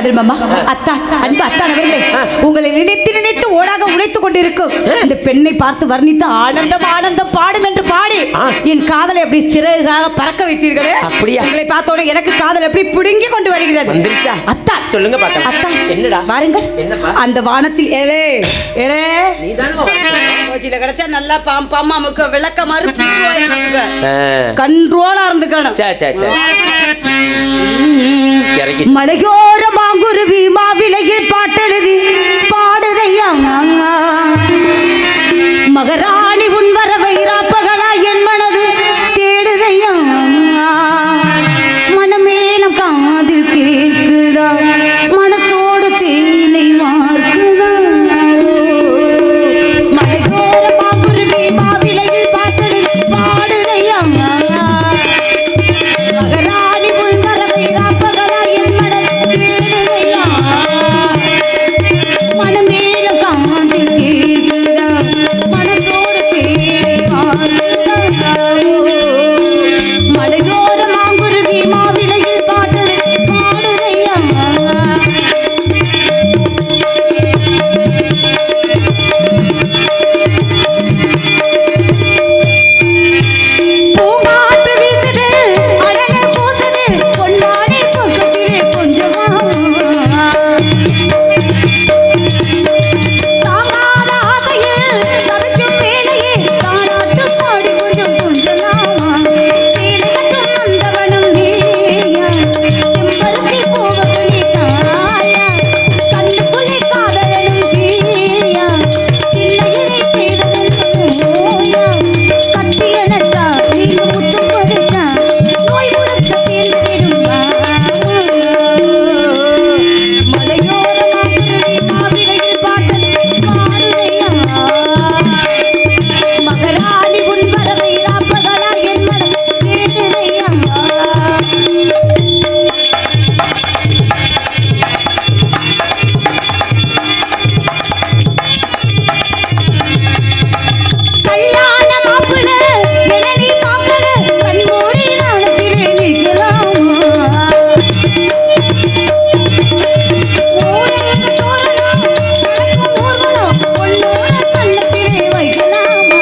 காதல் மாமா அத்தா அன்பு அத்தா அவர்களே, உங்களை நினைத்து நினைத்து ஓடாக உழைத்துக் கொண்டிருக்கும் இந்த பெண்ணை பார்த்து வர்ணித்து ஆனந்தம் ஆனந்தம் பாடும் என்று பாடி என் காதலை அப்படி சிறகாக பறக்க வைத்தீர்களே. அப்படியா? உங்களை பார்த்தோட எனக்கு காதல் எப்படி பிடுங்கி கொண்டு வருகிறது. வந்துருச்சா? அத்தா சொல்லுங்க பாக்கலாம். அத்தா என்னடா? வாருங்கள். என்னப்பா? அந்த வானத்தில் ஏலே ஏலே நீதானே கோச்சில கிடைச்சா நல்லா பாம் பாமா முக்க விளக்க மாதிரி கண்ட்ரோலா இருந்துக்கணும். மலையோர மாங்குருவி மாவிலையில் பாட்டெழுதி பாடுதையா மகராணி உன் வரவை ராப்பகலா என் மனது தேடுதையா மனமேலம் காதில் கேட்குதா மனசோடு தேனை வார்க்குதா மலையோர மாங்குருவி மாவிலையில் பாட்டெழுதி பாடுதையா மகராணி உன் வரவை ராப்பகலா என் மனது தேடுதையா மனமேலம் காதில் கேட்குதா மனசோடு தேனை வார்க்குதா மலையோர மாங்குருவி மாவிலையில் பாட்டெழுதி பாடுதையா பூங்காற்று வீசுது அழகே பூசுது பொன்னாடை பக்கத்திலே கொஞ்சமா தாங்காத ஆசையில் தவிக்கும் வேளையே தாராட்டு பாடி கொஞ்சம் கொஞ்சமா சேலை கட்டும் நந்தவனம் நீயா செம்பருத்தி பூவக்குழி தாயா கண்ணுக்குள்ளே காதலனும் தீயா சின்னையினை தேடுதல் நோயா கட்டி அணைத்தா நீங்க முத்து பறித்தா நோய் முழுக்க தேர்ந்திடும் மலையோர மாங்குருவி மாவிலையில் பாட்டல் பாடுதையா மகராணி உன் வரவை ராப்பகலா என் மனம் தேடுதையா கல்யாண மாப்பிள என நீ பார்க்கல கண்மூடி நாளத்திலே நிற்கலாமா ஊரெங்க தோரணம் நடக்கும் ஊர்வலம் பொன்னோட கண்ணத்திலே வைக்கலாமா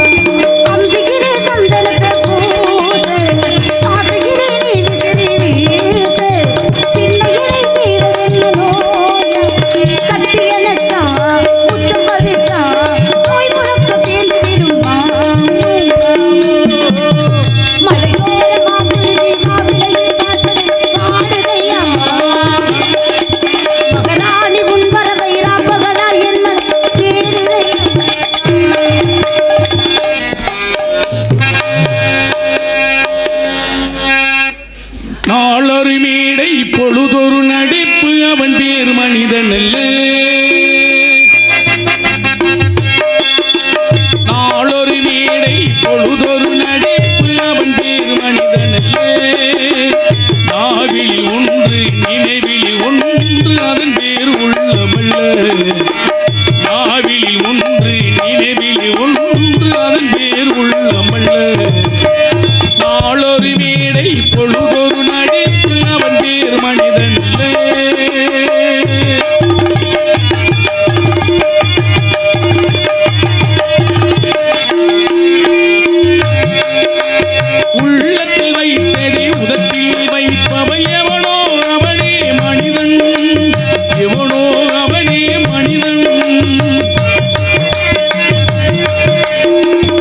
அம்பிகிலே சந்தனத்தை பூச ஆசையிலே நீ விசிறி வீச சின்னையிலே தீரதென்ன நோயா கட்டி அணைச்சா முத்தம் பதிச்சா நோய் முழுக்க தேர்ந்திடுமா மலையோர மாங்குருவி மாவிலையில் பாட்டெழுதி பாடுதையா மகராணி உன் வரவை ராப்பகலா என் மனம் தேடுதையா நாளொரு மேடை பொழுதொரு நடிப்பு அவன் பேர் மனிதன் அல்ல. நாளொரு மேடை பொழுதொரு நடிப்பு அவன் பேர் மனிதன் அல்ல. நாவில் ஒன்று நினைவில் ஒன்று அதன் பேர் உள்ளமல்ல. நாவில் ஒன்று நினைவில் ஒன்று அதன் பேர் உள்ளமல்ல. நாளொரு மேடை பொழுதொரு நடிப்பு அவன் பேர் மனிதன் உள்ளத்தில் வைத்ததை உதட்டில் வைப்பவை எவனோ அவனே மனிதன். எவனோ அவனே மனிதன்.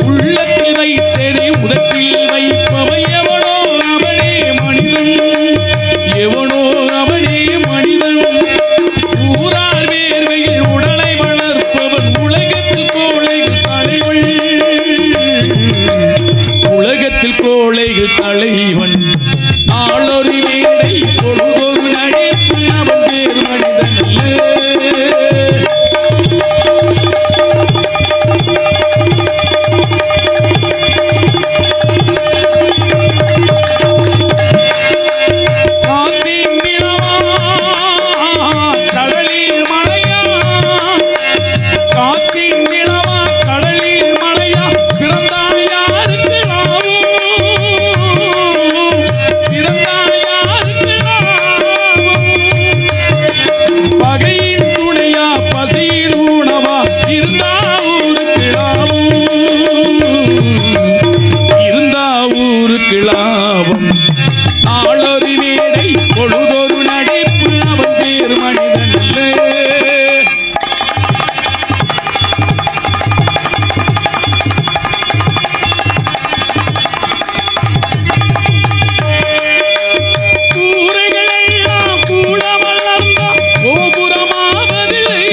உள்ளத்தில் வைத்ததை உதட்டில் வைப்பவை எவனோ அவனே மனிதன். எவனோ அவனே மனிதன். ஊரார் வேர்வையில் உடலை வளர்ப்பவன் உலகத்தில் கோழைகள் தலைவன். உலகத்தில் கோழைகள் தலைவன். நாளொரு மேடை பொழுதொரு நடிப்பு அவன் பேர் மனிதன் அல்ல. காத்தின் நிலவா கடலில் மலையா காத்தின் நிலவா கடலில் மலையா பிறந்தாய் யாருக்கு நாவும் பிறந்தாய் யாருக்கு நாவும் அவனுக்கு லாபம். நாளொரு வேடை பொழுதொரு நடிப்பு அவன் பேர் மனிதன் அல்ல. கூரைகளெல்லாம் கூட வளர்ந்த கோபுரமாவதில்லை,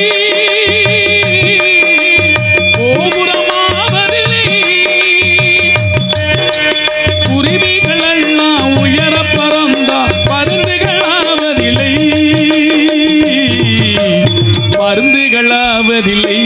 கோபுரமாவதில்லை. குருவிகளெல்லாம் உயர பறந்த பருந்துகளாவதில்லை, பருந்துகளாவதில்லை.